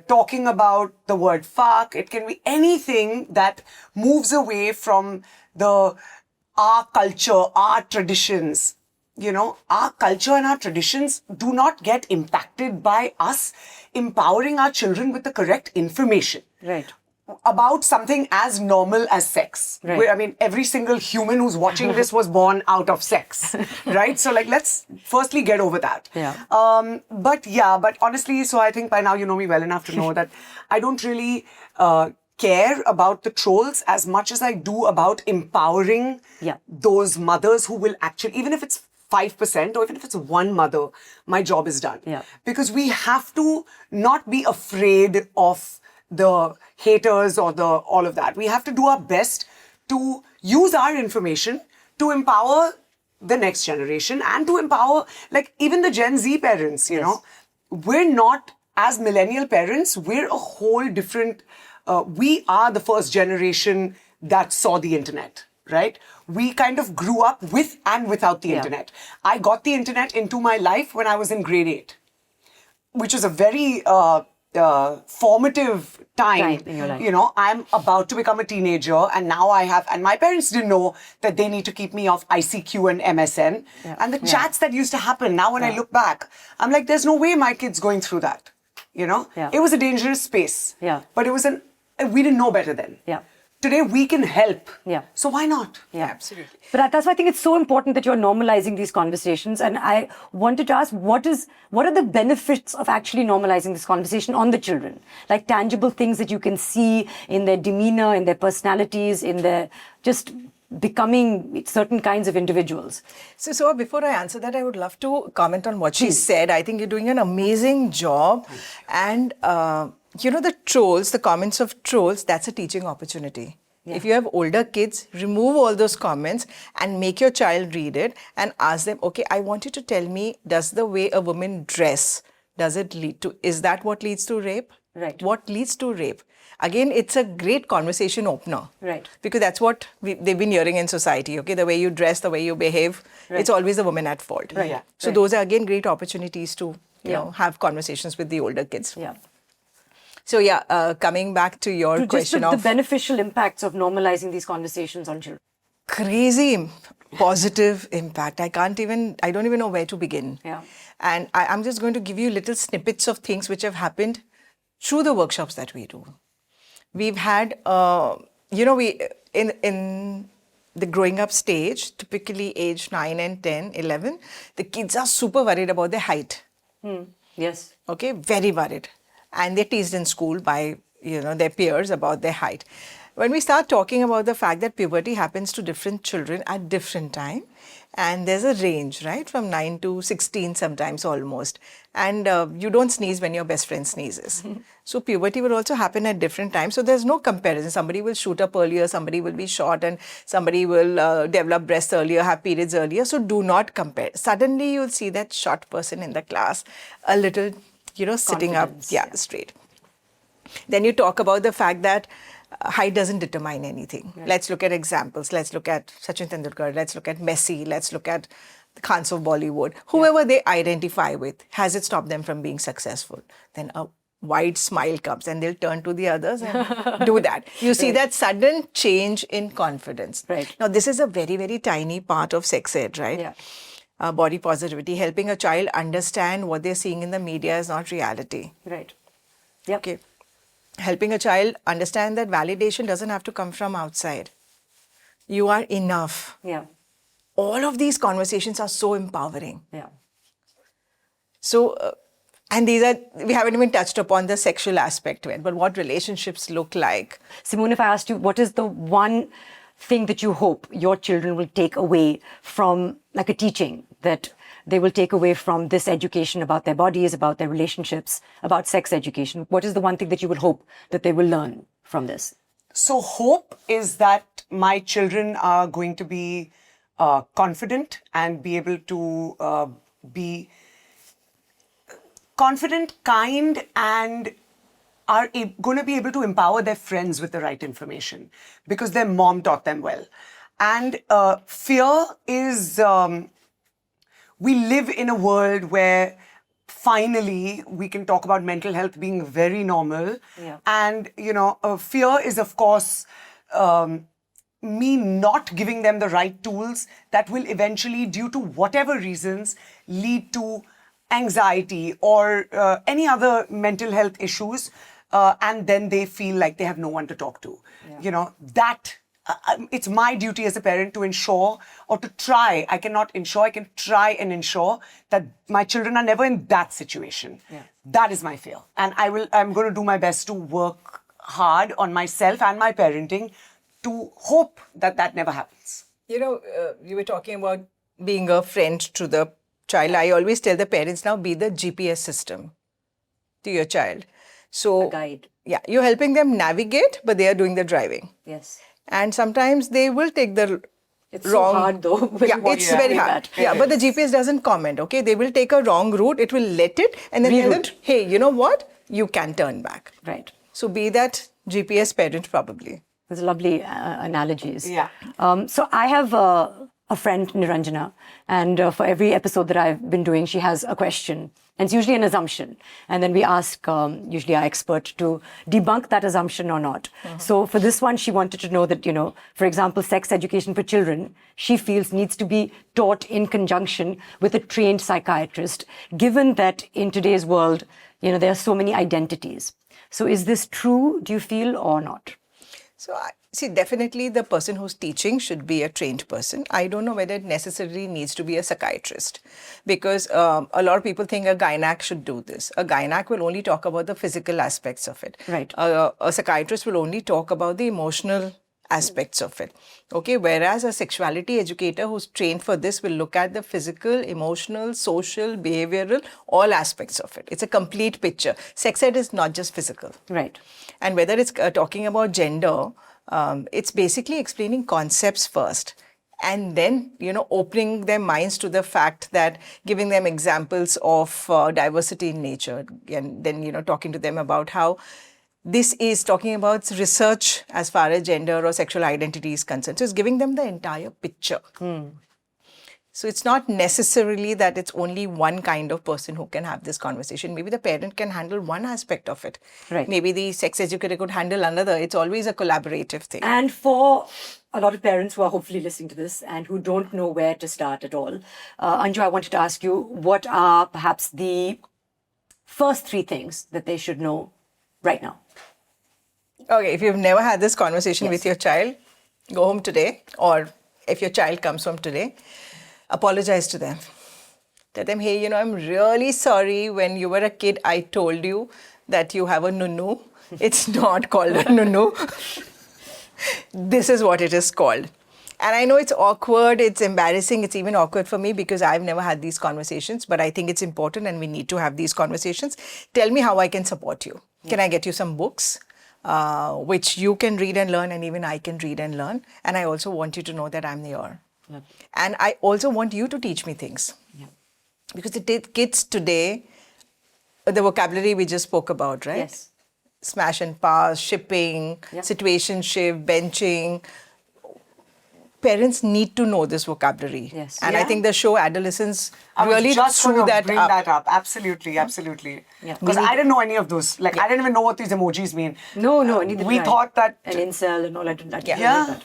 talking about the word fuck. It can be anything that moves away from our culture, our traditions. You know, our culture and our traditions do not get impacted by us empowering our children with the correct information. Right. About something as normal as sex. Right. I mean, every single human who's watching this was born out of sex, right? So, like, let's firstly get over that. Yeah. But honestly, so I think by now you know me well enough to know that I don't really care about the trolls as much as I do about empowering those mothers who will actually, even if it's 5% or even if it's one mother, my job is done. Yeah. Because we have to not be afraid of the haters or all of that. We have to do our best to use our information to empower the next generation and to empower, like, even the Gen Z parents, you know. We're not, as millennial parents, we're a whole different, we are the first generation that saw the internet, right? We kind of grew up with and without the internet. I got the internet into my life when I was in grade 8, which is a very formative time in your life. You know, I'm about to become a teenager, and now and my parents didn't know that they need to keep me off ICQ and MSN. And the chats that used to happen, now when I look back, I'm like, there's no way my kid's going through that. You know? It was a dangerous space. But we didn't know better then. Today we can help. So why not? Absolutely. But that's why I think it's so important that you're normalizing these conversations. And I wanted to ask, what are the benefits of actually normalizing this conversation on the children? Like tangible things that you can see in their demeanor, in their personalities, in their just becoming certain kinds of individuals. So before I answer that, I would love to comment on what she said. I think you're doing an amazing job. And you know, the trolls, the comments of trolls, that's a teaching opportunity. If you have older kids, remove all those comments and make your child read it and ask them, okay, I want you to tell me, does the way a woman dress, is that what leads to rape? Right. What leads to rape? Again, it's a great conversation opener. Right. Because that's what they've been hearing in society, okay? The way you dress, the way you behave, it's always the woman at fault. Right. So those are, again, great opportunities to, you know, have conversations with the older kids. So coming back to your question of the beneficial impacts of normalizing these conversations on children. Crazy positive impact. I don't even know where to begin. And I'm just going to give you little snippets of things which have happened through the workshops that we do. We've had, in the growing up stage, typically age 9 and 10, 11, the kids are super worried about their height. Yes. Okay, very worried. And they're teased in school by, their peers about their height. When we start talking about the fact that puberty happens to different children at different time, and there's a range, right, from 9 to 16 sometimes almost, and you don't sneeze when your best friend sneezes. So puberty will also happen at different times, so there's no comparison. Somebody will shoot up earlier, somebody will be short, and somebody will develop breasts earlier, have periods earlier, so do not compare. Suddenly you'll see that short person in the class a little, sitting up straight. Then you talk about the fact that height doesn't determine anything. Right. Let's look at examples. Let's look at Sachin Tendulkar. Let's look at Messi. Let's look at the Khans of Bollywood. Whoever they identify with, has it stopped them from being successful? Then a wide smile comes and they'll turn to the others and do that. You see that sudden change in confidence. Right. Now, this is a very, very tiny part of sex ed, right? Yeah. Body positivity, helping a child understand what they're seeing in the media is not reality. Right. Yep. Okay. Helping a child understand that validation doesn't have to come from outside. You are enough. Yeah. All of these conversations are so empowering. Yeah. So, and we haven't even touched upon the sexual aspect of it, but what relationships look like. Simone, if I asked you, what is the one thing that you hope your children will take away from, like a teaching that they will take away from this education about their bodies, about their relationships, about sex education? What is the one thing that you will hope that they will learn from this? So hope is that my children are going to be confident and be able to be confident, kind, and are going to be able to empower their friends with the right information because their mom taught them well. And fear is, we live in a world where finally we can talk about mental health being very normal. Yeah. And, fear is, of course, me not giving them the right tools that will eventually, due to whatever reasons, lead to anxiety or any other mental health issues, and then they feel like they have no one to talk to. Yeah. It's my duty as a parent to ensure or to try. I cannot ensure, I can try and ensure that my children are never in that situation. Yeah. That is my fear. And I'm going to do my best to work hard on myself and my parenting to hope that that never happens. You were talking about being a friend to the child. I always tell the parents now, be the GPS system to your child. So, A guide. Yeah, you're helping them navigate, but they are doing the driving. Yes. And sometimes they will take the It's wrong. so hard though. when Yeah, you watch it's it. very hard. Yeah, but the GPS doesn't comment, okay? They will take a wrong route, it will let it, and then tell them, Reroute. hey, you know what? You can turn back. Right. So be that GPS parent probably. Those are lovely analogies. Yeah. So I have a friend, Niranjana, and for every episode that I've been doing, she has a question. And it's usually an assumption. And then we ask, usually our expert, to debunk that assumption or not. So for this one, she wanted to know that, for example, sex education for children, she feels needs to be taught in conjunction with a trained psychiatrist, given that in today's world, there are so many identities. So is this true, do you feel, or not? So, definitely the person who's teaching should be a trained person. I don't know whether it necessarily needs to be a psychiatrist because a lot of people think a gynac should do this. A gynac will only talk about the physical aspects of it. Right. A psychiatrist will only talk about the emotional aspects of it. Okay, whereas a sexuality educator who's trained for this will look at the physical, emotional, social, behavioral, all aspects of it. It's a complete picture. Sex ed is not just physical. Right. And whether it's talking about gender, it's basically explaining concepts first and then, opening their minds to the fact that giving them examples of diversity in nature and then, talking to them about how this is talking about research as far as gender or sexual identity is concerned. So it's giving them the entire picture. So it's not necessarily that it's only one kind of person who can have this conversation. Maybe the parent can handle one aspect of it. Right. Maybe the sex educator could handle another. It's always a collaborative thing. And for a lot of parents who are hopefully listening to this and who don't know where to start at all, Anju, I wanted to ask you, what are perhaps the first 3 things that they should know right now? Okay, if you've never had this conversation Yes. with your child, go home today, or if your child comes home today, apologize to them. Tell them, hey, I'm really sorry when you were a kid, I told you that you have a nunu. It's not called a nunu. This is what it is called. And I know it's awkward, it's embarrassing, it's even awkward for me because I've never had these conversations, but I think it's important and we need to have these conversations. Tell me how I can support you. Can I get you some books? Which you can read and learn, and even I can read and learn. And I also want you to know that I'm there. Yep. And I also want you to teach me things. Yep. Because the kids today, the vocabulary we just spoke about, right? Yes. Smash and pass, shipping, Yep. situationship, benching. Parents need to know this vocabulary. Yes. And I Yeah. think the show Adolescence I was really just threw going to that bring up. that up. Absolutely. Yeah. Because I didn't know any of those. Like, I didn't even know what these emojis mean. No, neither We did I. thought that... An incel and all that. Yeah.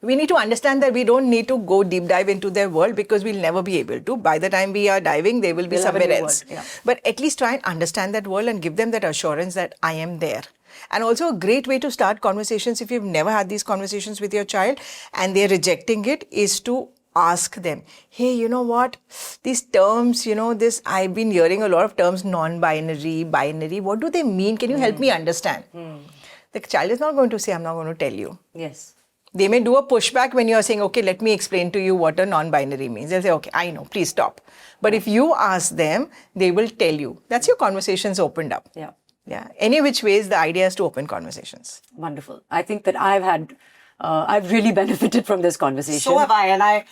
We need to understand that we don't need to go deep dive into their world because we'll never be able to. By the time we are diving, they will be We'll have a somewhere new else. world, yeah. But at least try and understand that world and give them that assurance that I am there. And also a great way to start conversations if you've never had these conversations with your child and they're rejecting it is to ask them, hey, you know what, these terms, this, I've been hearing a lot of terms, non-binary, binary, what do they mean? Can you help me understand? The child is not going to say, I'm not going to tell you. Yes. They may do a pushback when you're saying, okay, let me explain to you what a non-binary means. They'll say, okay, I know, please stop. But if you ask them, they will tell you. That's your conversations opened up. Yeah. Yeah. Any which ways, the idea is to open conversations. Wonderful. I think that I've really benefited from this conversation. So have I, and I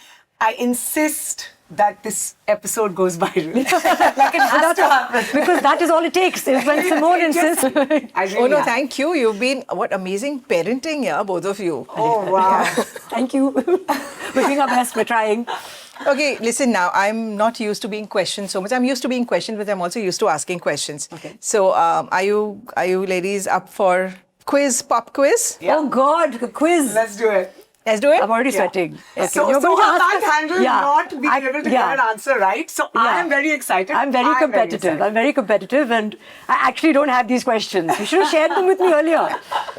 insist that this episode goes viral. Like it has to happen. Because that is all it takes. Is when Simone insists. Oh no, thank you. You've been, what amazing parenting, yeah, both of you. Oh, wow. Thank you. We're doing our best. We're trying. Okay, listen now, I'm not used to being questioned so much. I'm used to being questioned, but I'm also used to asking questions. Okay. So, are you ladies up for pop quiz? Yeah. Oh God, a quiz. Let's do it. Let's do it? I'm already sweating. Okay, So you're going to I ask can't us- handle not being able to get an answer right. So I am very excited. I'm very competitive. I'm very competitive, and I actually don't have these questions. You should have shared them with me earlier.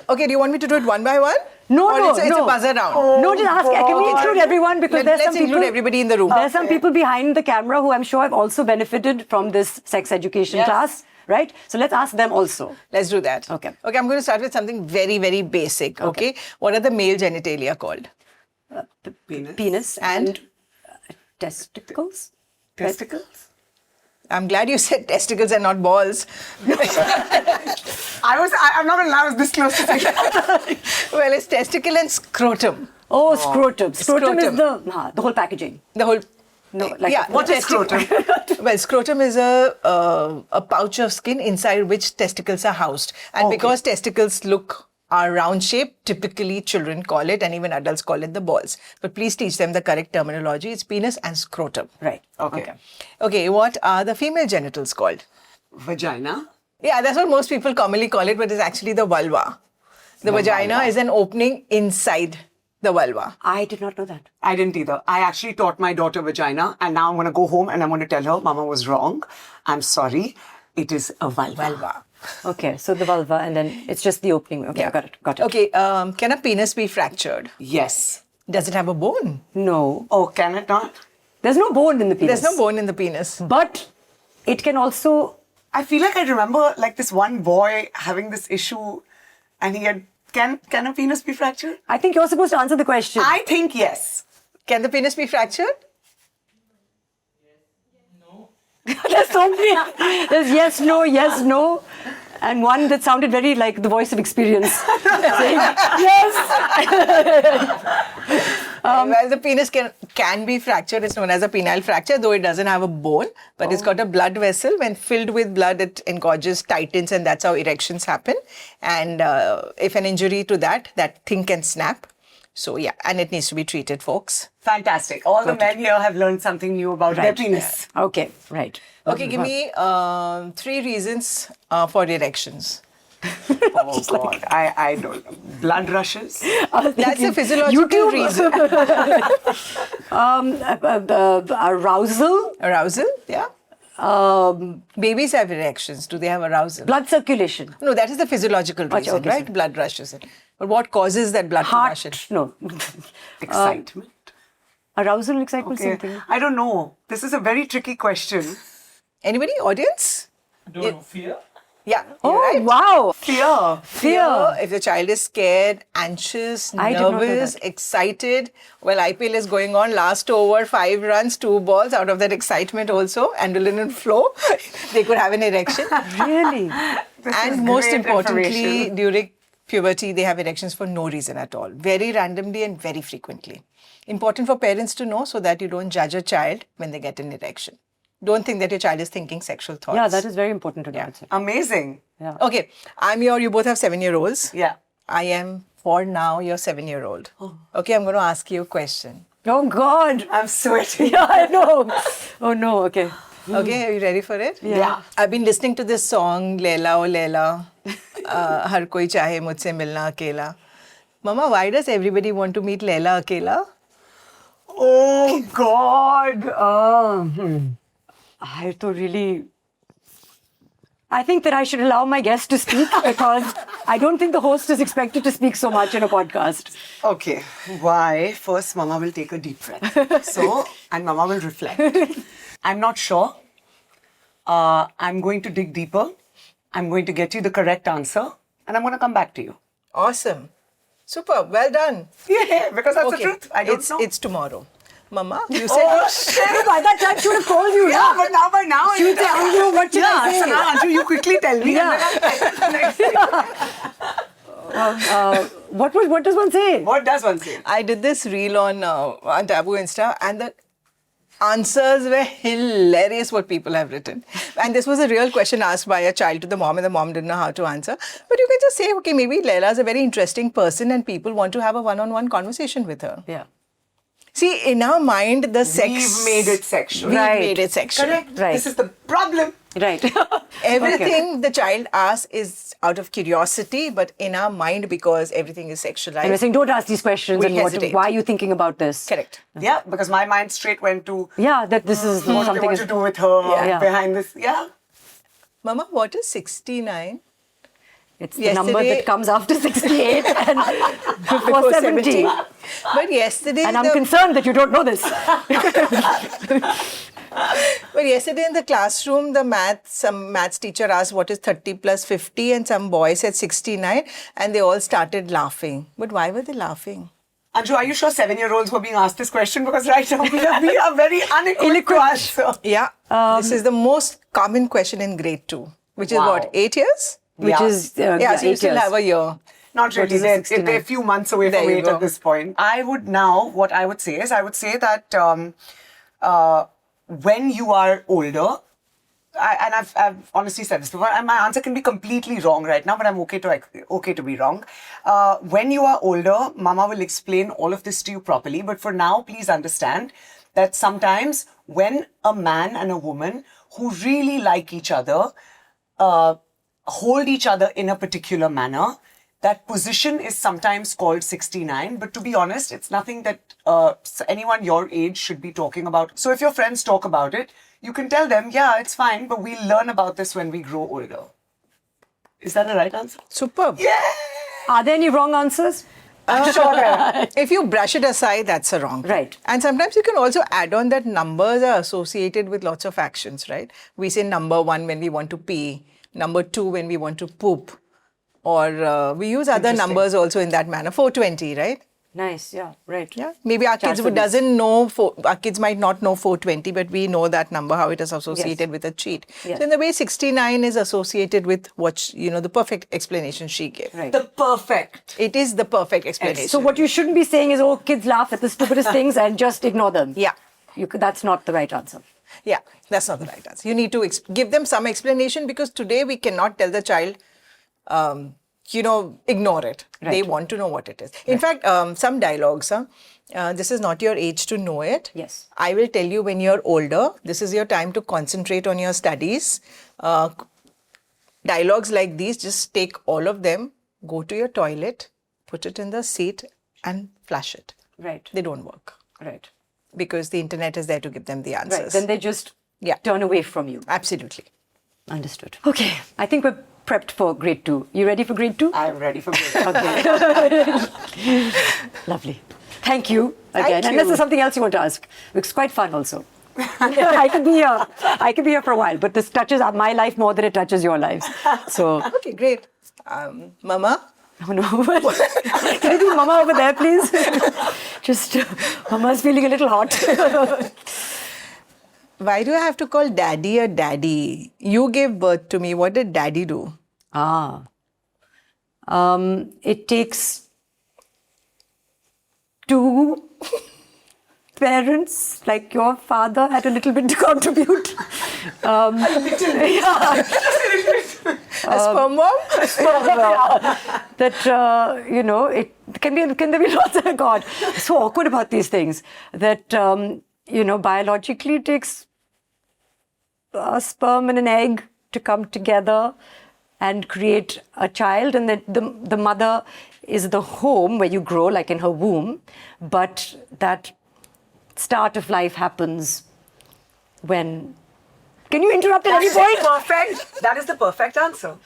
Okay, do you want me to do it one by one? No, or no, it's no. a buzzer round. No, just ask. Can we include everyone? Because there's Let's some people. include everybody in the room. There's some people behind the camera who I'm sure have also benefited from this sex education class, right? So let's ask them also. Let's do that. Okay. Okay, I'm going to start with something very, very basic. Okay. What are the male genitalia called? Penis. And Testicles. Testicles. I'm glad you said testicles and not balls. I'm not going to lie, I was this close to saying Well, it's testicle and scrotum. Oh, scrotum. Scrotum is Scrotum. the whole packaging. The whole. No, like yeah, what is scrotum? Well, scrotum is a pouch of skin inside which testicles are housed. And because testicles are round shaped, typically children call it, and even adults call it, the balls. But please teach them the correct terminology. It's penis and scrotum. Right. Okay, what are the female genitals called? Vagina. Yeah, that's what most people commonly call it, but it's actually the vulva. The vagina is an opening inside the vulva. I did not know that. I didn't either. I actually taught my daughter vagina, and now I'm going to go home and I'm going to tell her Mama was wrong. I'm sorry. It is a vulva. Okay, so the vulva, and then it's just the opening. Okay, Yeah. got it. Okay, can a penis be fractured? Yes. Does it have a bone? No. Oh, can it not? There's no bone in the penis. There's no bone in the penis. But it can also... I feel like I remember like this one boy having this issue, and he had, can a penis be fractured? I think you're supposed to answer the question. I think yes. Can the penis be fractured? There's so many. There's yes, no. And one that sounded very like the voice of experience. Saying, yes. Well, the penis can be fractured. It's known as a penile fracture, though it doesn't have a bone. But it's got a blood vessel. When filled with blood, it engorges, tightens, and that's how erections happen. And if an injury to that thing can snap. So yeah, and it needs to be treated, folks. Fantastic. All the men here have learned something new about their penis. Okay, right. Okay, give me 3 reasons for erections. Oh God, I don't know. Blood rushes. That's a physiological reason. Arousal, Arousal, yeah. Babies have erections. Do they have arousal? blood circulation, No, that is the physiological reason, okay, right? sorry. Blood rushes it. But what causes that blood to rush it? heart. No. Excitement. Arousal and excitement, Okay. same thing. I don't know. This is a very tricky question. Anybody? Audience? Don't know, fear? Yeah. Oh, you're right. wow. Fear. Fear. If the child is scared, anxious, I did not know nervous, that. excited, well, IPL is going on, last over, 5 runs, 2 balls, out of that excitement also, adrenaline flow, they could have an erection. Really? And most great importantly, information. during puberty, they have erections for no reason at all. Very randomly and very frequently. Important for parents to know so that you don't judge a child when they get an erection. Don't think that your child is thinking sexual thoughts. Yeah, that is very important to know. Amazing. Yeah. Okay, you both have 7-year-olds. Yeah. I am, for now, your 7-year-old. Okay, I'm going to ask you a question. Oh, God. I'm sweating. Yeah, I know. Oh, no. Okay. Okay, are you ready for it? Yeah. I've been listening to this song, Leila O Leila, Har Koi Chahe Mujhse Milna Akela. Mama, why does everybody want to meet Leila Akela? Oh God. I think that I should allow my guest to speak because I don't think the host is expected to speak so much in a podcast. Okay. Why? First, Mama will take a deep breath. And Mama will reflect. I'm not sure. I'm going to dig deeper. I'm going to get you the correct answer. And I'm going to come back to you. Awesome. Super. Well done. Yeah, because that's the truth. I don't know. It's tomorrow. Mama, you said. Oh, shit. By that time, she would have called you. Yeah, but now by now. She would say, Anju, what should I say? So now, Anju, you quickly tell me. Yeah. What does one say? What does one say? I did this reel on Taboo Insta, and the answers were hilarious what people have written. And this was a real question asked by a child to the mom, and the mom didn't know how to answer. But you can just say, okay, maybe Leila is a very interesting person and people want to have a one-on-one conversation with her. Yeah. See, in our mind, the sex... We've made it sexual. We've Right. made it sexual. Correct. Right. This is the problem. Right. Everything the child asks is out of curiosity, but in our mind, because everything is sexualized. And we're saying, don't ask these questions. We And hesitate. why are you thinking about this? Correct. Yeah, because my mind straight went to Yeah, that this is what they something. want to do with her Yeah. behind this. Yeah. Mama, what is 69? It's the number Yesterday- that comes after 68 and before 70. But yesterday, And I'm concerned that you don't know this. but yesterday in the classroom, some maths teacher asked what is 30 plus 50, and some boy said 69, and they all started laughing. But why were they laughing? Anju, are you sure 7-year-olds were being asked this question? Because right now we are very unequipped to answer. Yeah, this is the most common question in grade 2, which is Wow. what, 8 years? Which Yeah. is so you 8 still years. have a year. Not really. is a They're 69? a few months away There from you 8 go. at this point. I would now, what I would say is, I would say that when you are older, and I've honestly said this before, and my answer can be completely wrong right now, but I'm okay to be wrong. When you are older, Mama will explain all of this to you properly. But for now, please understand that sometimes when a man and a woman who really like each other hold each other in a particular manner, that position is sometimes called 69. But to be honest, it's nothing that anyone your age should be talking about. So if your friends talk about it, you can tell them, yeah, it's fine, but we'll learn about this when we grow older. Is that the right answer? Superb. Yeah! Are there any wrong answers? I'm sure there are. If you brush it aside, that's a wrong thing. Right. And sometimes you can also add on that numbers are associated with lots of actions, right? We say number 1 when we want to pee, number 2 when we want to poop, or we use other numbers also in that manner. 420, right? Nice, yeah, right. Yeah. Maybe our kids doesn't know, our kids might not know 420, but we know that number, how it is associated with a cheat. Yes. So in the way 69 is associated with what, the perfect explanation she gave. Right. The perfect. It is the perfect explanation. So what you shouldn't be saying is, oh, kids laugh at the stupidest things and just ignore them. Yeah. That's not the right answer. Yeah, that's not the right answer. You need to give them some explanation, because today we cannot tell the child, ignore it. Right. They want to know what it is. In fact, some dialogues, this is not your age to know it. Yes. I will tell you when you're older, this is your time to concentrate on your studies. Dialogues like these, just take all of them, go to your toilet, put it in the seat and flush it. Right. They don't work, Right. because the internet is there to give them the answers. Right. Then they just Yeah. turn away from you. Absolutely. Understood. Okay. I think we're prepped for grade 2. You ready for grade 2? I'm ready for this. Okay. Lovely. Thank you again. Thank Unless you. there's something else you want to ask. It's quite fun also. I could be here for a while, but this touches my life more than it touches your lives. So, Okay, great. Mama? oh no. Can you do Mama over there, please? Just, Mama's feeling a little hot. Why do I have to call daddy a daddy? You gave birth to me. What did daddy do? It takes 2 parents, like your father had a little bit to contribute. A sperm worm? That it can there be lots of God. So awkward about these things that biologically it takes a sperm and an egg to come together and create a child, and that the mother is the home where you grow, like in her womb, but that start of life happens when. Can you interrupt at any point? Perfect. That is the perfect answer.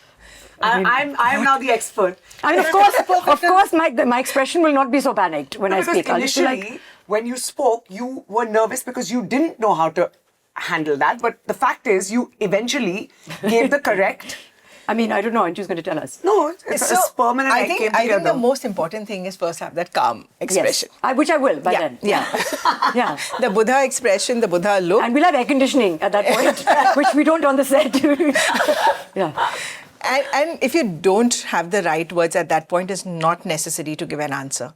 I am now the expert. I mean, of course, my expression will not be so panicked when I Because speak. I'll just be initially, like, when you spoke, you were nervous because you didn't know how to handle that. But the fact is, you eventually gave the correct I mean, I don't know. Anju's going to tell us. No, it's a sperm and an egg came I think together. the most important thing is first have that calm expression. Yes. Which I will by then. Yeah. Yeah. The Buddha expression, the Buddha look. And we'll have air conditioning at that point, which we don't on the set. Yeah. And if you don't have the right words at that point, it's not necessary to give an answer.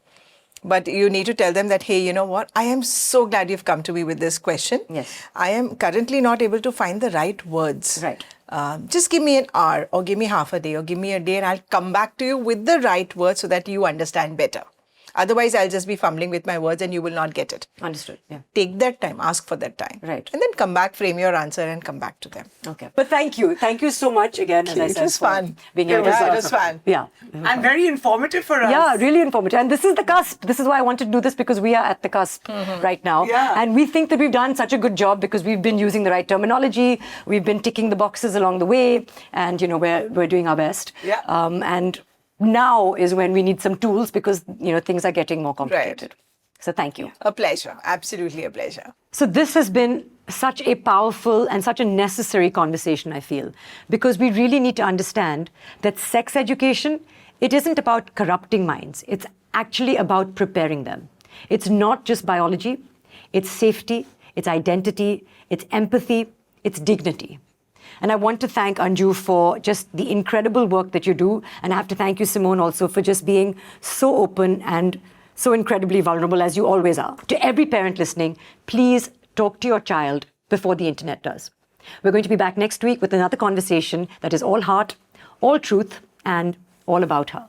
But you need to tell them that, hey, you know what? I am so glad you've come to me with this question. Yes. I am currently not able to find the right words. Right. Just give me an hour or give me half a day or give me a day and I'll come back to you with the right words so that you understand better. Otherwise, I'll just be fumbling with my words and you will not get it. Understood. Yeah. Take that time, ask for that time. Right. And then come back, frame your answer and come back to them. Okay. But thank you. Thank you so much again, as I said. It was fun. Being here. Yeah, it was fun. Yeah. And very informative for us. Yeah, really informative. And this is the cusp. This is why I wanted to do this, because we are at the cusp right now. Yeah. And we think that we've done such a good job because we've been using the right terminology. We've been ticking the boxes along the way. And, you know, we're doing our best. Yeah. And now is when we need some tools because, you know, things are getting more complicated. Right. So thank you. A pleasure. Absolutely a pleasure. So this has been such a powerful and such a necessary conversation, I feel, because we really need to understand that sex education, it isn't about corrupting minds. It's actually about preparing them. It's not just biology. It's safety, it's identity, it's empathy, it's dignity. And I want to thank Anju for just the incredible work that you do. And I have to thank you, Simone, also for just being so open and so incredibly vulnerable, as you always are. To every parent listening, please talk to your child before the internet does. We're going to be back next week with another conversation that is all heart, all truth, and all about her.